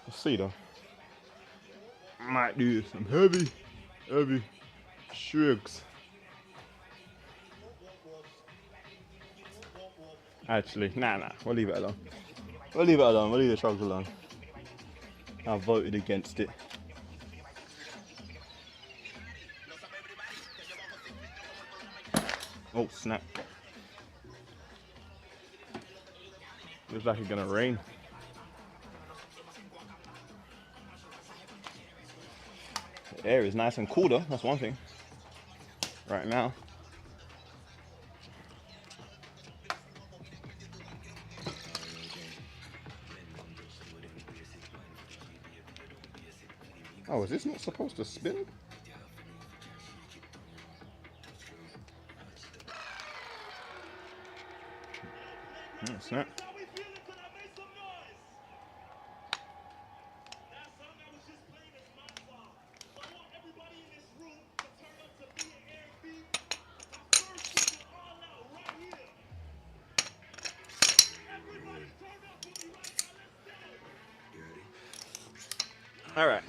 [SPEAKER 1] We'll see though. Might do some heavy shrugs. Actually, nah, we'll leave it alone. We'll leave the shrugs alone. I voted against it. Oh snap. Looks like it's gonna rain. The air is nice and cool though, that's one thing. Right now. Oh, is this not supposed to spin? Oh, snap. All right.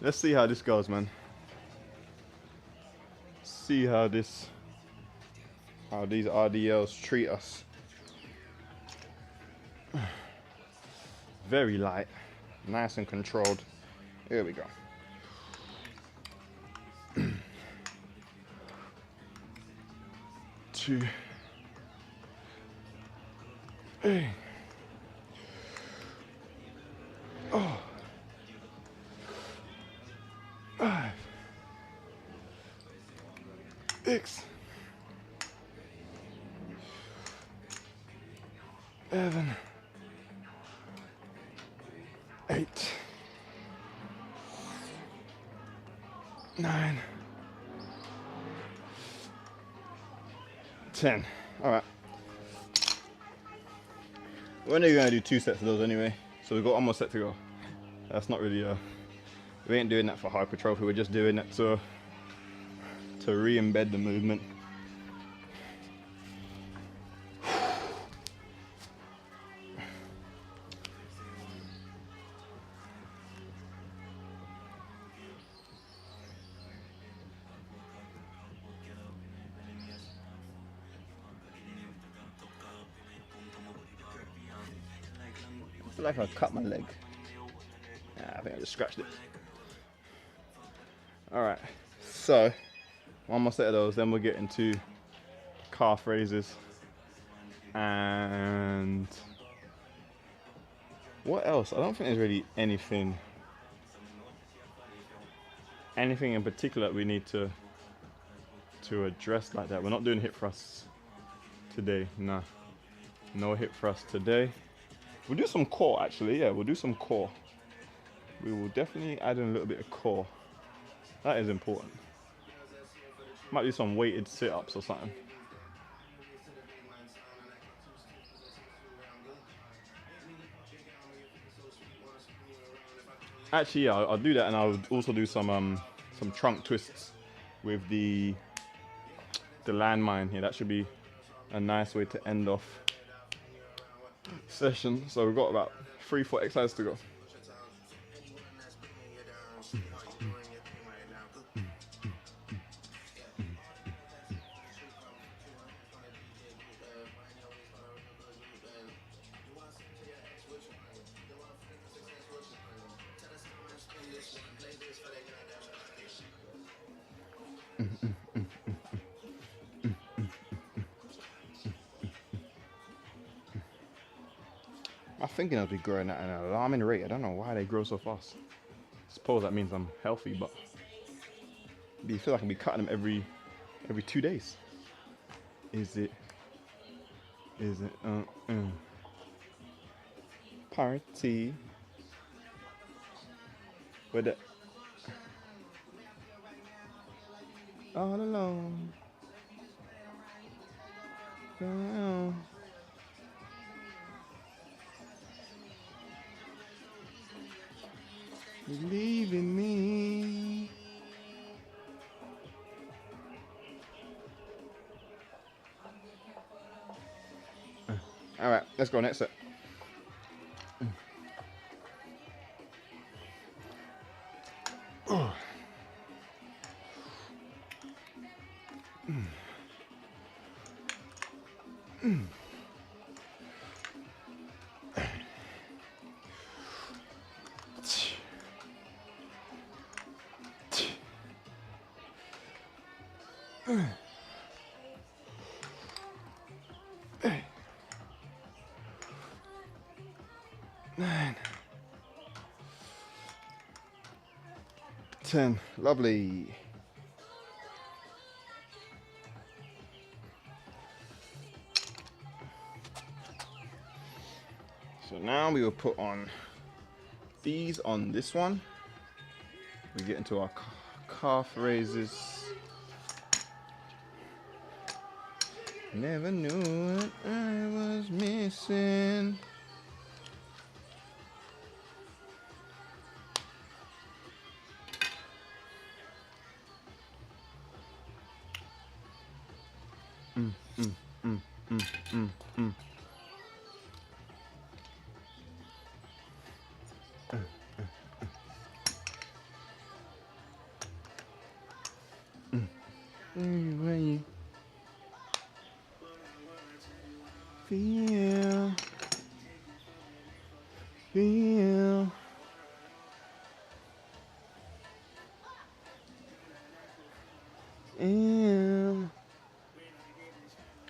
[SPEAKER 1] Let's see how this goes, man. See how these RDLs treat us. very light, nice and controlled. Here we go. Two. Hey. Oh. 5. 6. 7. 8. 9. 10. All right. We're only gonna do 2 sets of those anyway, so we've got one more set to go. That's not really we ain't doing that for hypertrophy. We're just doing it to re-embed the movement. I feel like I cut my leg. I think I just scratched it. Alright, so one more set of those, then we'll get into calf raises. And what else? I don't think there's really anything in particular that we need to address like that. We're not doing hip thrusts today, nah. No hip thrusts today. We'll do some core actually, yeah, we'll do some core. We will definitely add in a little bit of core. That is important. Might do some weighted sit-ups or something. Actually, yeah, I'll do that, and I'll also do some trunk twists with the landmine here. That should be a nice way to end off session. So we've got about 3-4 exercises to go. I'm thinking I'll be growing at an alarming rate. I don't know why they grow so fast. I suppose that means I'm healthy, but you feel like I'll be cutting them every 2 days. Is it? Party. With it. All alone. Oh. Leaving me. All right, let's go next set. Nine. 10. Lovely. So now we will put on these on this one. We get into our calf raises. Never knew what I was missing. Where you feel feel.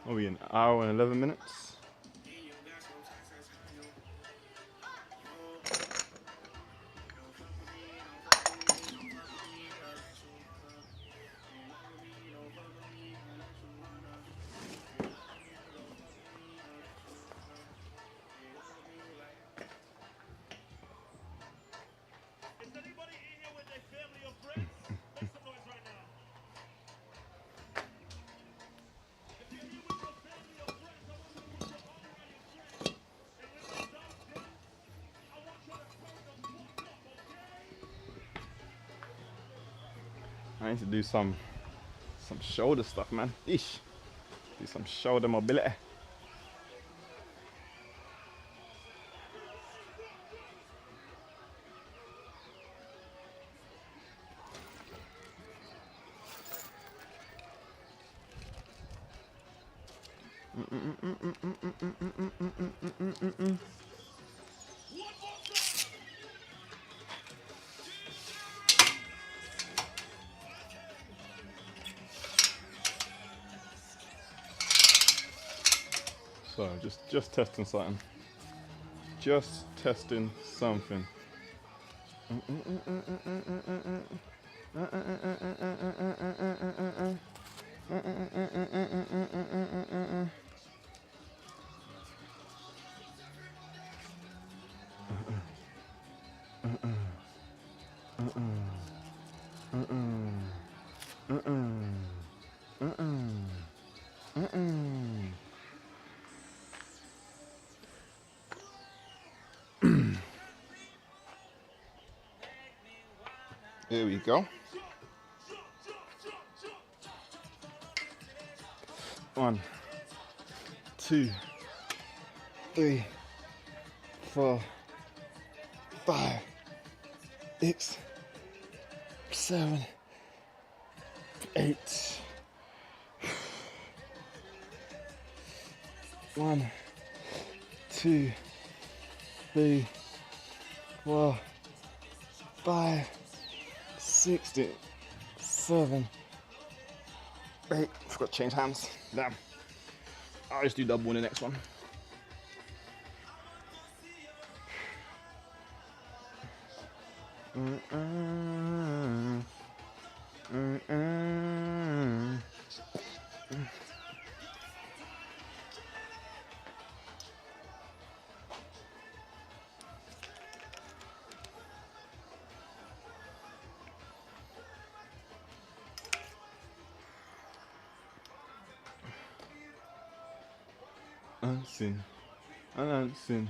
[SPEAKER 1] Are we an hour and 11 minutes? I need to do some shoulder stuff, man. Eesh. Do some shoulder mobility. So just testing something. Just testing something. There we go. 1, 2, 3, 4, 5, 6, 7, 8. 1, 2, 3, 4, 5, 6, 7, 8. Forgot to change hands. Damn. I'll just do double in the next one. Unseen. Unseen.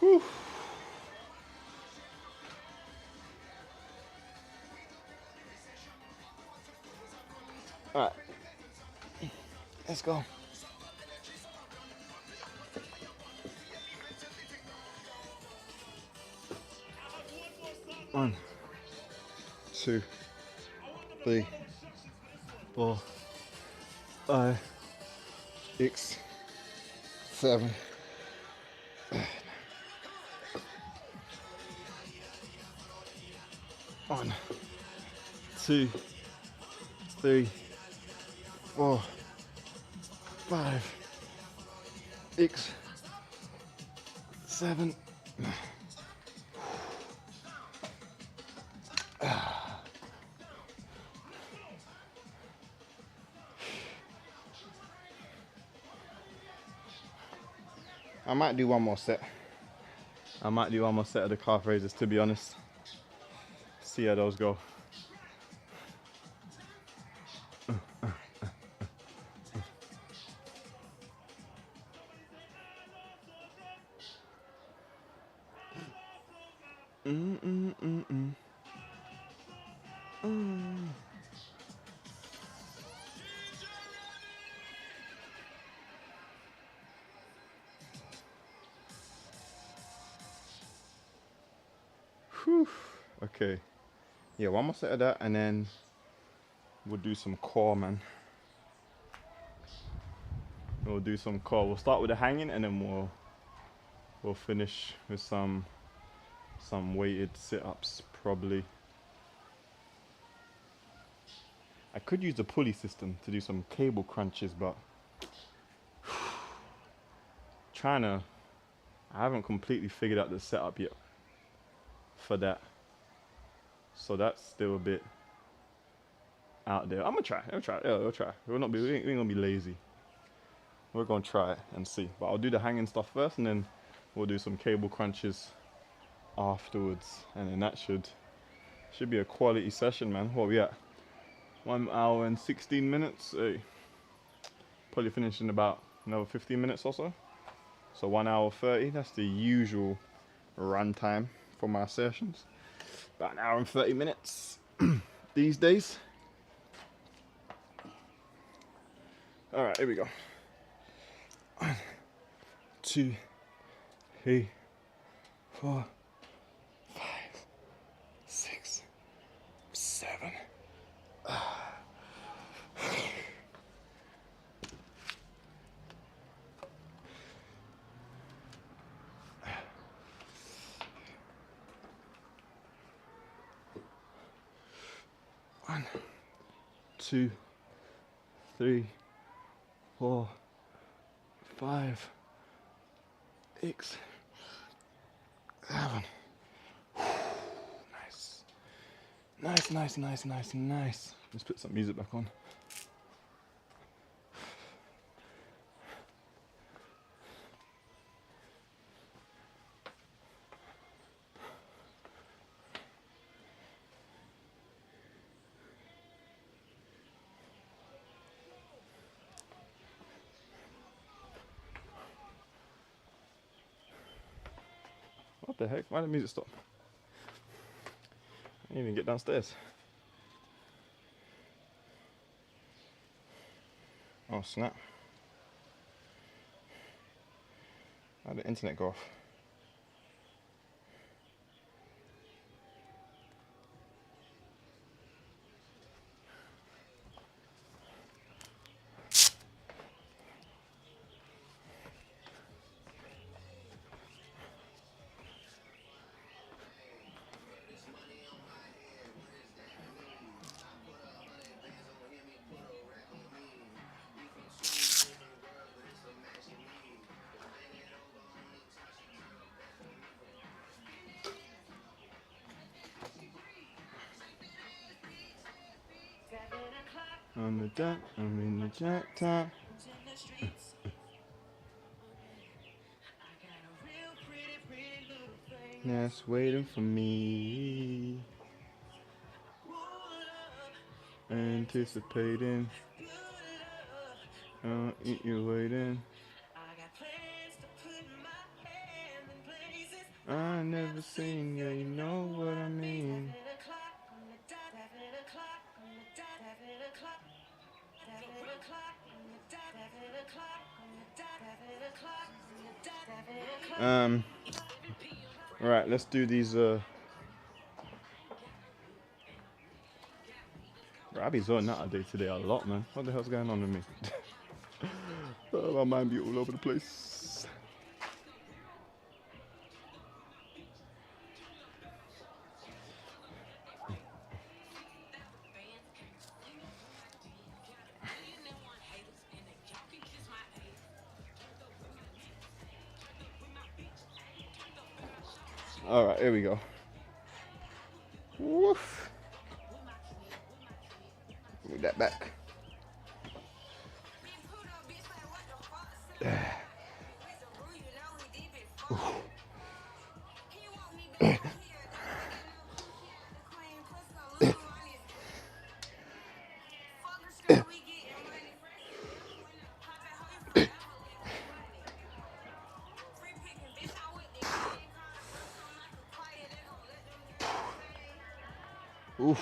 [SPEAKER 1] Whew. All right, let's go. One, 2, 3, 4, 5, 6, 7. 1, 2, 3, 4, 5, 6, 7. I might do one more set. I might do one more set of the calf raises, to be honest. See how those go. Whew. Okay. Yeah, one more set of that, and then we'll do some core, man. We'll do some core. We'll start with the hanging, and then we'll finish with some weighted sit-ups, probably. I could use the pulley system to do some cable crunches, but I haven't completely figured out the setup yet for that. So that's still a bit out there. I'm gonna try. I'll try. Yeah, we'll try. We ain't gonna be lazy. We're gonna try it and see. But I'll do the hanging stuff first, and then we'll do some cable crunches afterwards, and then that should be a quality session, man. What are we at? 1 hour and 16 minutes. Hey, probably finish in about another 15 minutes or so. So 1 hour 30. That's the usual run time for my sessions. About an hour and 30 minutes these days. All right, here we go. 1, 2, 3, 4, 5, 6, 7. 1, 2, 3, 4, 5, 6, 7. Nice. Let's put some music back on. What the heck? Why did the music stop? I didn't even get downstairs. Oh snap. How did the internet go off? On the dot, I'm in the jack top. That's waiting for me. Anticipating. Eat you waiting. I never seen ya, you know what I mean. Right, let's do these. I be zoning out a day today a lot, man. What the hell's going on with me? My mind be all over the place. All right, here we go. Woof. Move that back. Oof.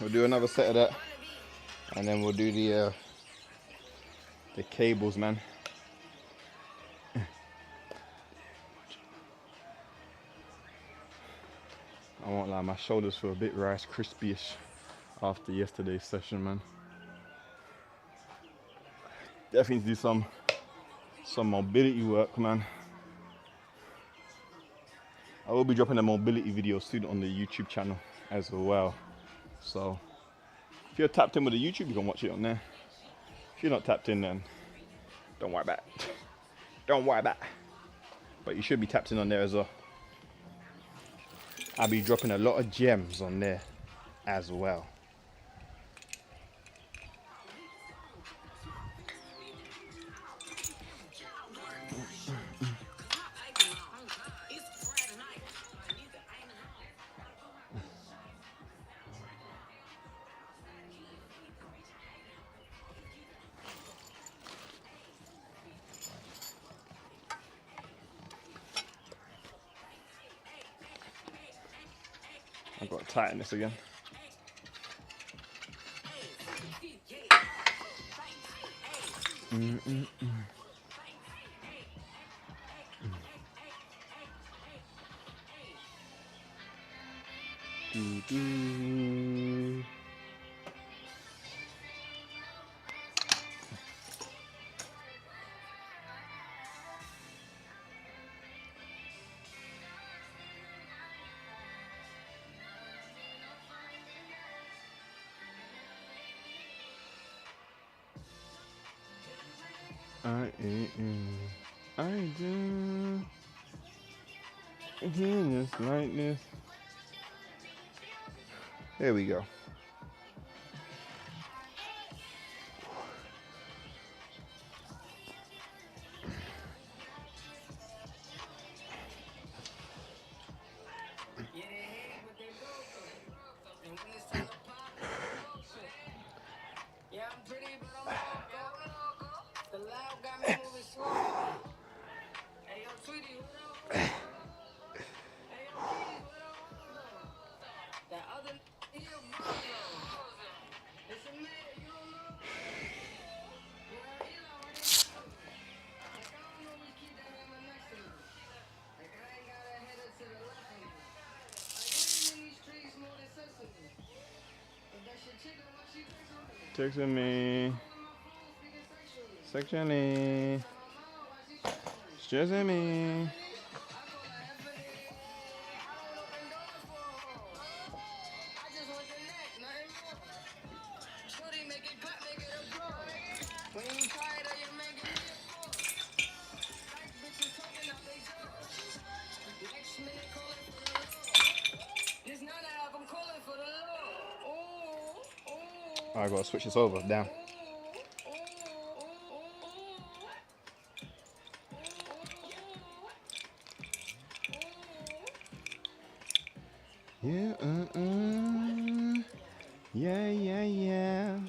[SPEAKER 1] We'll do another set of that, and then we'll do the cables, man. I won't lie, my shoulders feel a bit Rice Krispie-ish after yesterday's session, man. Definitely need to do some mobility work, man. I will be dropping a mobility video soon on the YouTube channel as well. So if you're tapped in with the YouTube, you can watch it on there. If you're not tapped in, then don't worry about it. Don't worry about it. But you should be tapped in on there as well. I'll be dropping a lot of gems on there as well. I've got to tighten this again. I do just like this. There we go. Texting me, sexually, stressing me. I gotta switch this over down. Yeah, yeah.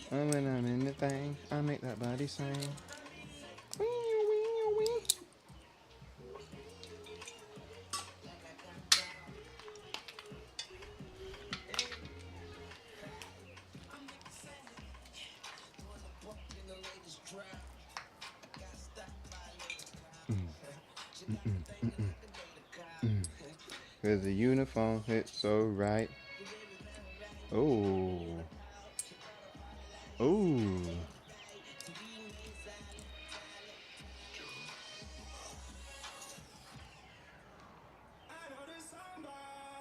[SPEAKER 1] When I'm in the thing, I make that body sing. Cause the uniform fits so right. Oh.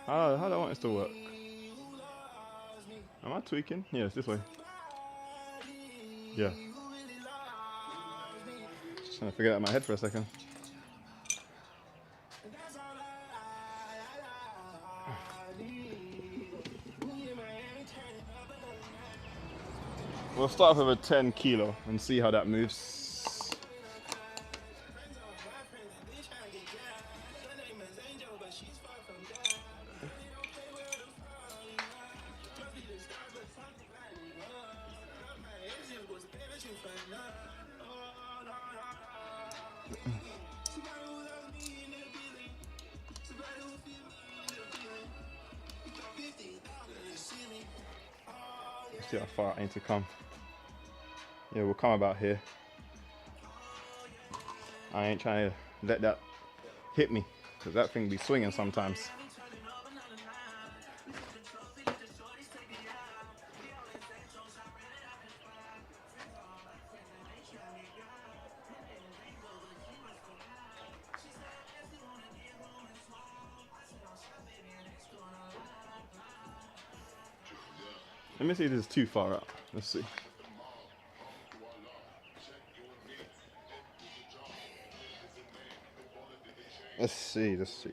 [SPEAKER 1] How do I want this to work? Am I tweaking? Yeah, it's this way. Yeah. Just trying to figure it out in my head for a second. We'll start off with a 10 kilo and see how that moves. See how far I need to come. Yeah, we'll come about here. I ain't trying to let that hit me, because that thing be swinging sometimes. Let me see if this is too far out. Let's see. Let's see, let's see.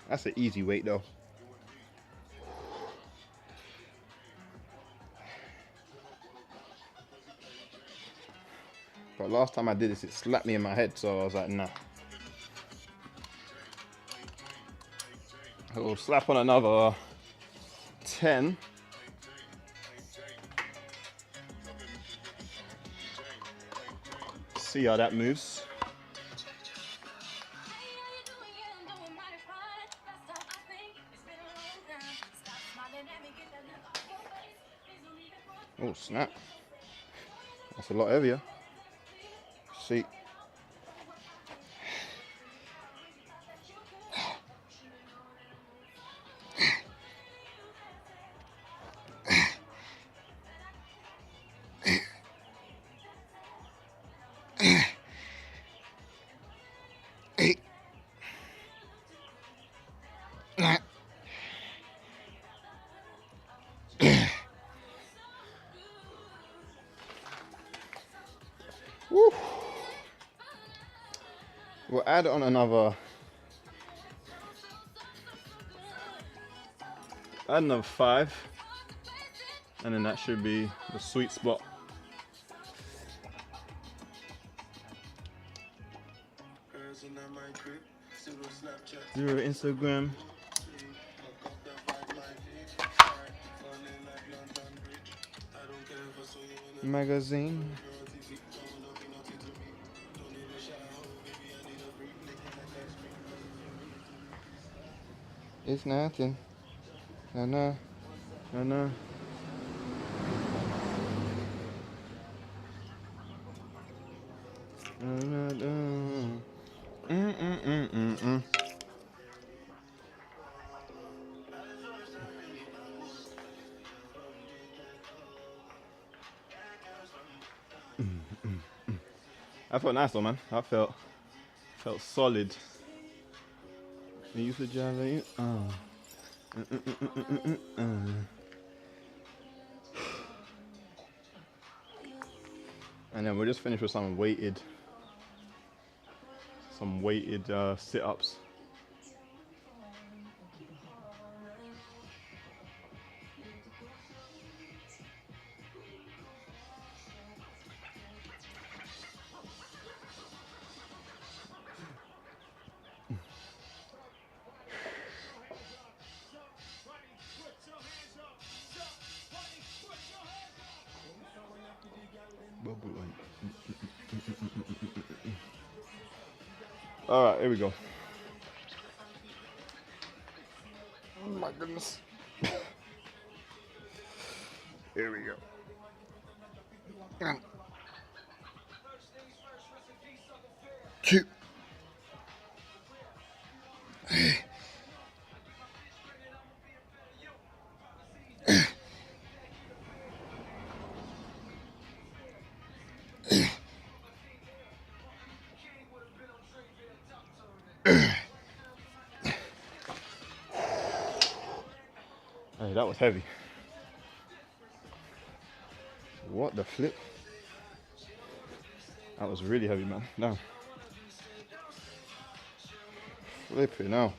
[SPEAKER 1] That's an easy weight though. But last time I did this, it slapped me in my head, so I was like, nah. I'll slap on another 10. See how that moves. Oh snap. That's a lot heavier. See. Woo. We'll add on another 5, and then that should be the sweet spot. Zero Instagram. Magazine. It's nothing. No, no, no, no. That felt nice though, man. That felt solid. You used to jolly. And then we'll just finish with some weighted sit-ups. All right, here we go. Oh my goodness. Here we go. Two. Hey, that was heavy. What the flip? That was really heavy, man. No. Flip it now.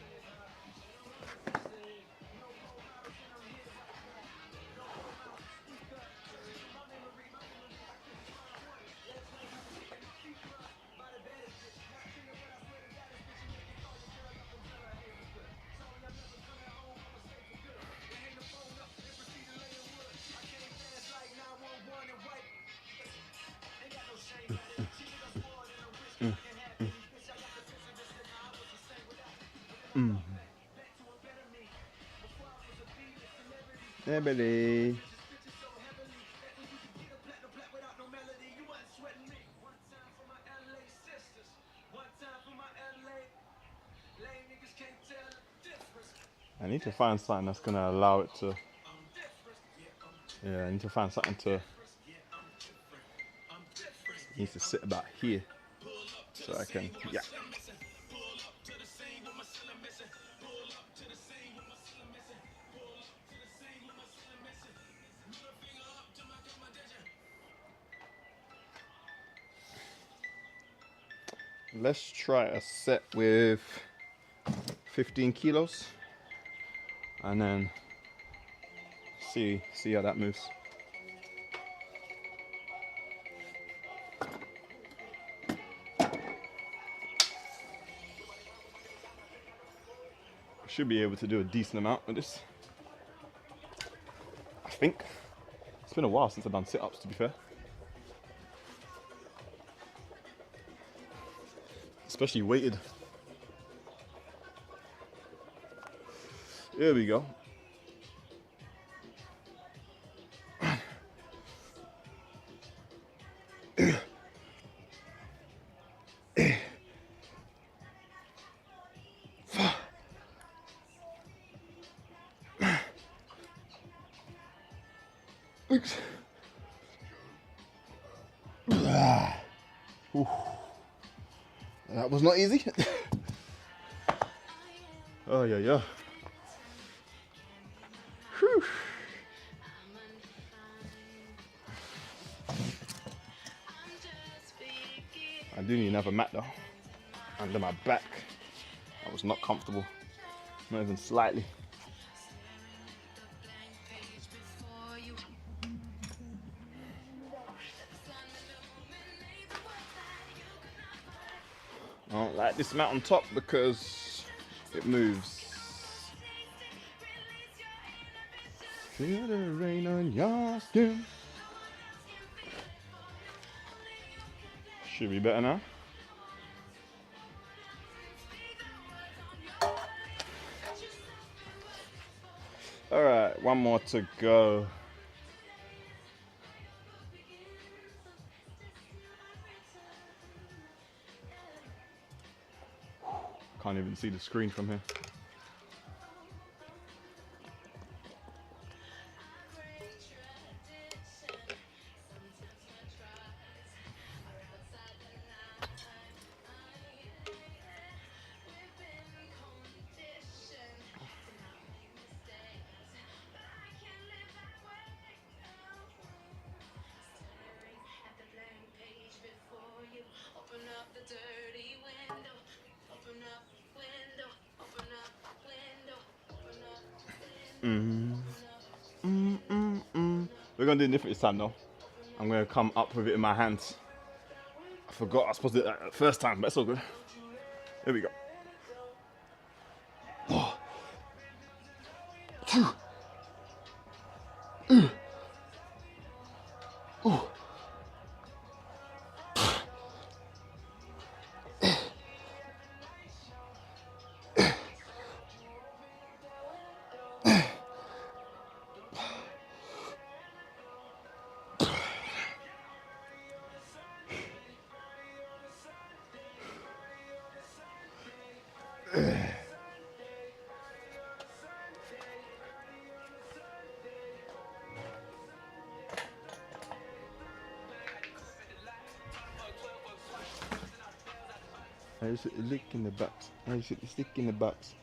[SPEAKER 1] Yeah, buddy. I need to find something that's gonna allow it to. Yeah, I need to find something to. It needs to sit about here, so I can. Yeah. Let's try a set with 15 kilos, and then see how that moves. Should be able to do a decent amount with this. I think. It's been a while since I've done sit-ups, to be fair. Especially weighted. There we go. Oops. That was not easy. Oh yeah, yeah. Whew. I do need another mat though. Under my back. That was not comfortable. Not even slightly. I don't like this mat on top because it moves. Feel the rain on your skin. Should be better now. All right, one more to go. Can't even see the screen from here. We're gonna do it different this time though. I'm gonna come up with it in my hands. I forgot I was supposed to do that first time, but it's all good. Here we go. 2. I just hit the lick in the box. I just hit the stick in the box.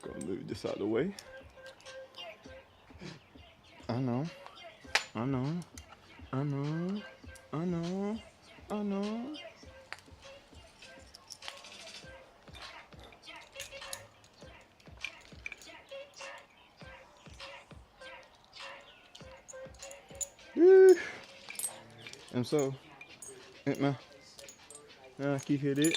[SPEAKER 1] Gotta move this out of the way. I know. I know. I know. I know. I know. Woo. And so, it man. Keep it.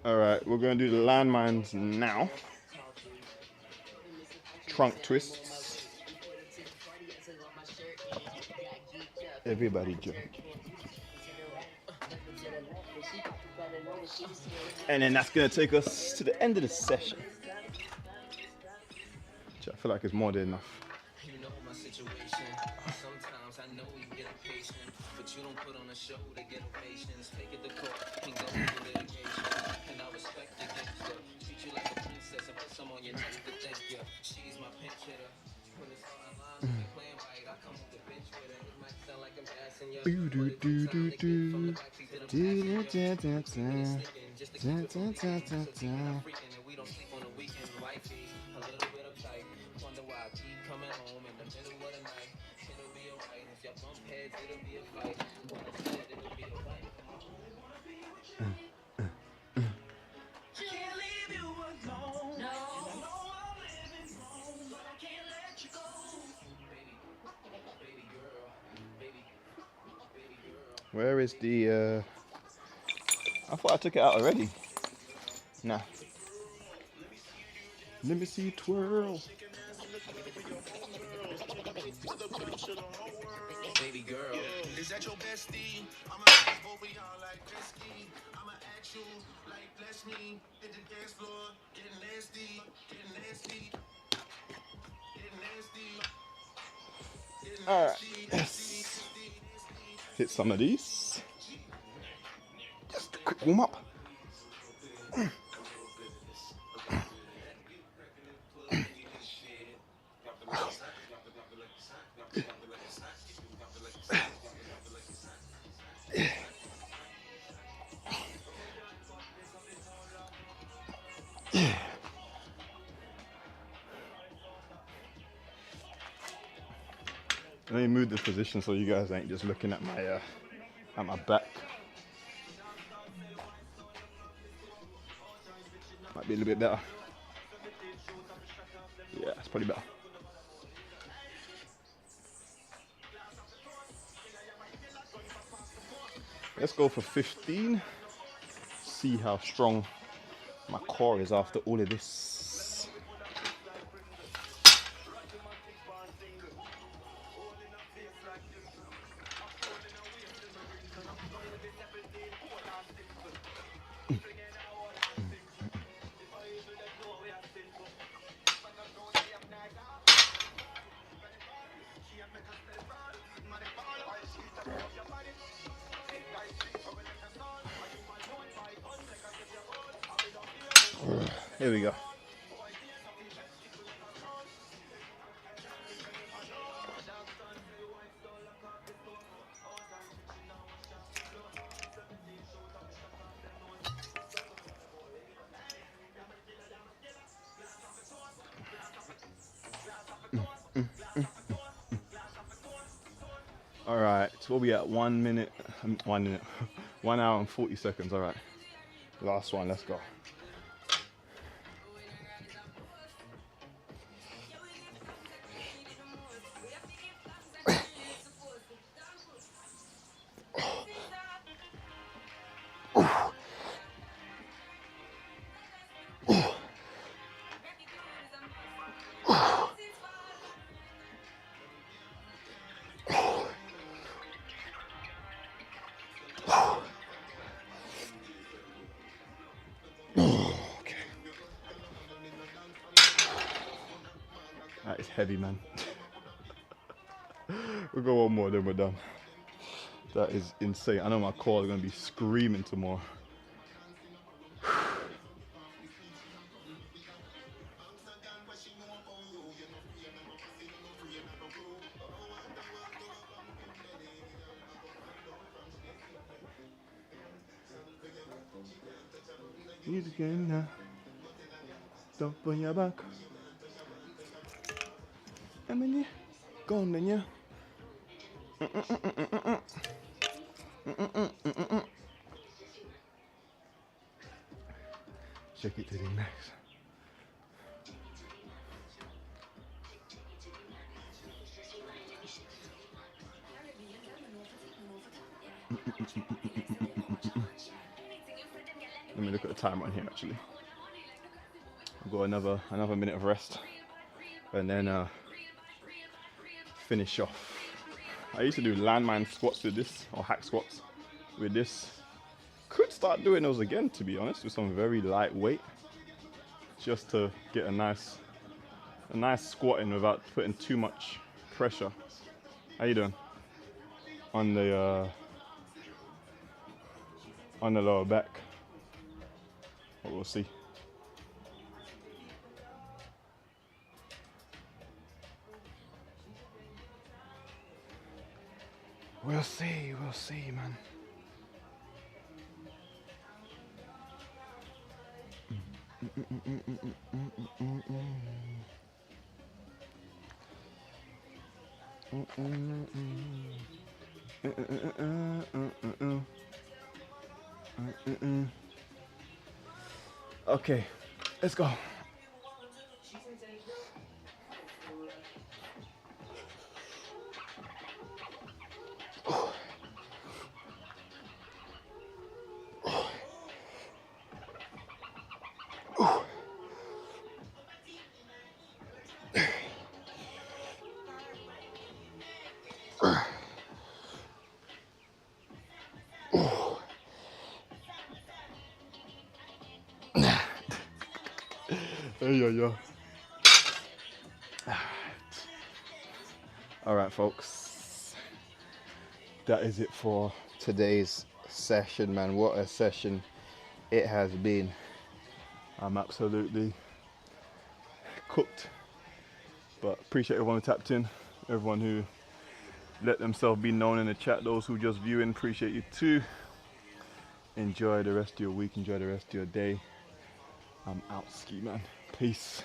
[SPEAKER 1] All right, we're gonna do the landmines now. Trunk twists. Everybody jump. And then that's gonna take us to the end of the session. Which I feel like it's more than enough. You know my situation. Sometimes I know you get impatient, but you don't put on a show to get ovations. Take it to court and go through litigation. And I respect the gangster. Treat you like a princess and put some on your neck to thank you. She's my pinch hitter. When it's all online, we playing right. I come with the bench with her. It might sound like I'm passing you. From the backseat to the backseat. Just to keep it from the end. So keep it freaking and we don't sleep on the weekend. Wifey, a little bit uptight. Wonder why I keep coming home in the middle of the night. It'll be alright. If y'all bump heads, it'll be a fight. When I said it'll be alright. Can't leave you alone. No. And I know I'm living wrong, but I can't let you go. Baby girl. Baby girl. Where is the I thought I took it out already. Nah. Let me see you twirl. Baby girl, is that your bestie? I'ma ask both of y'all like Gretzky. I'ma ask you like bless me. Hit the dance floor, getting nasty, getting nasty, getting nasty. All right, yes. Hit some of these. Just a quick warm up. Let me move the position so you guys ain't just looking at my back. Might be a little bit better. Yeah, it's probably better. Let's go for 15. See how strong my core is after all of this. Here we go. All right, so we'll be at 1 minute, 1 hour and 40 seconds. All right, last one, let's go. That is heavy, man. We'll go one more, then we're done. That is insane. I know my core is going to be screaming tomorrow. He's again now. Don't on your back. I mean, yeah. Go on then, yeah. Check it to the max. Let me look at the timer on here actually. I've got another minute of rest and then finish off. I used to do landmine squats with this, or hack squats with this. Could start doing those again, to be honest, with some very light weight, just to get a nice squat in without putting too much pressure. How you doing? On the lower back. But we'll see. We'll see, man. Okay, let's go. Yeah. All right, folks. That is it for today's session, man. What a session it has been. I'm absolutely cooked. But appreciate everyone who tapped in, everyone who let themselves be known in the chat, those who just viewing, appreciate you too. Enjoy the rest of your week, enjoy the rest of your day. I'm out, ski man. Peace.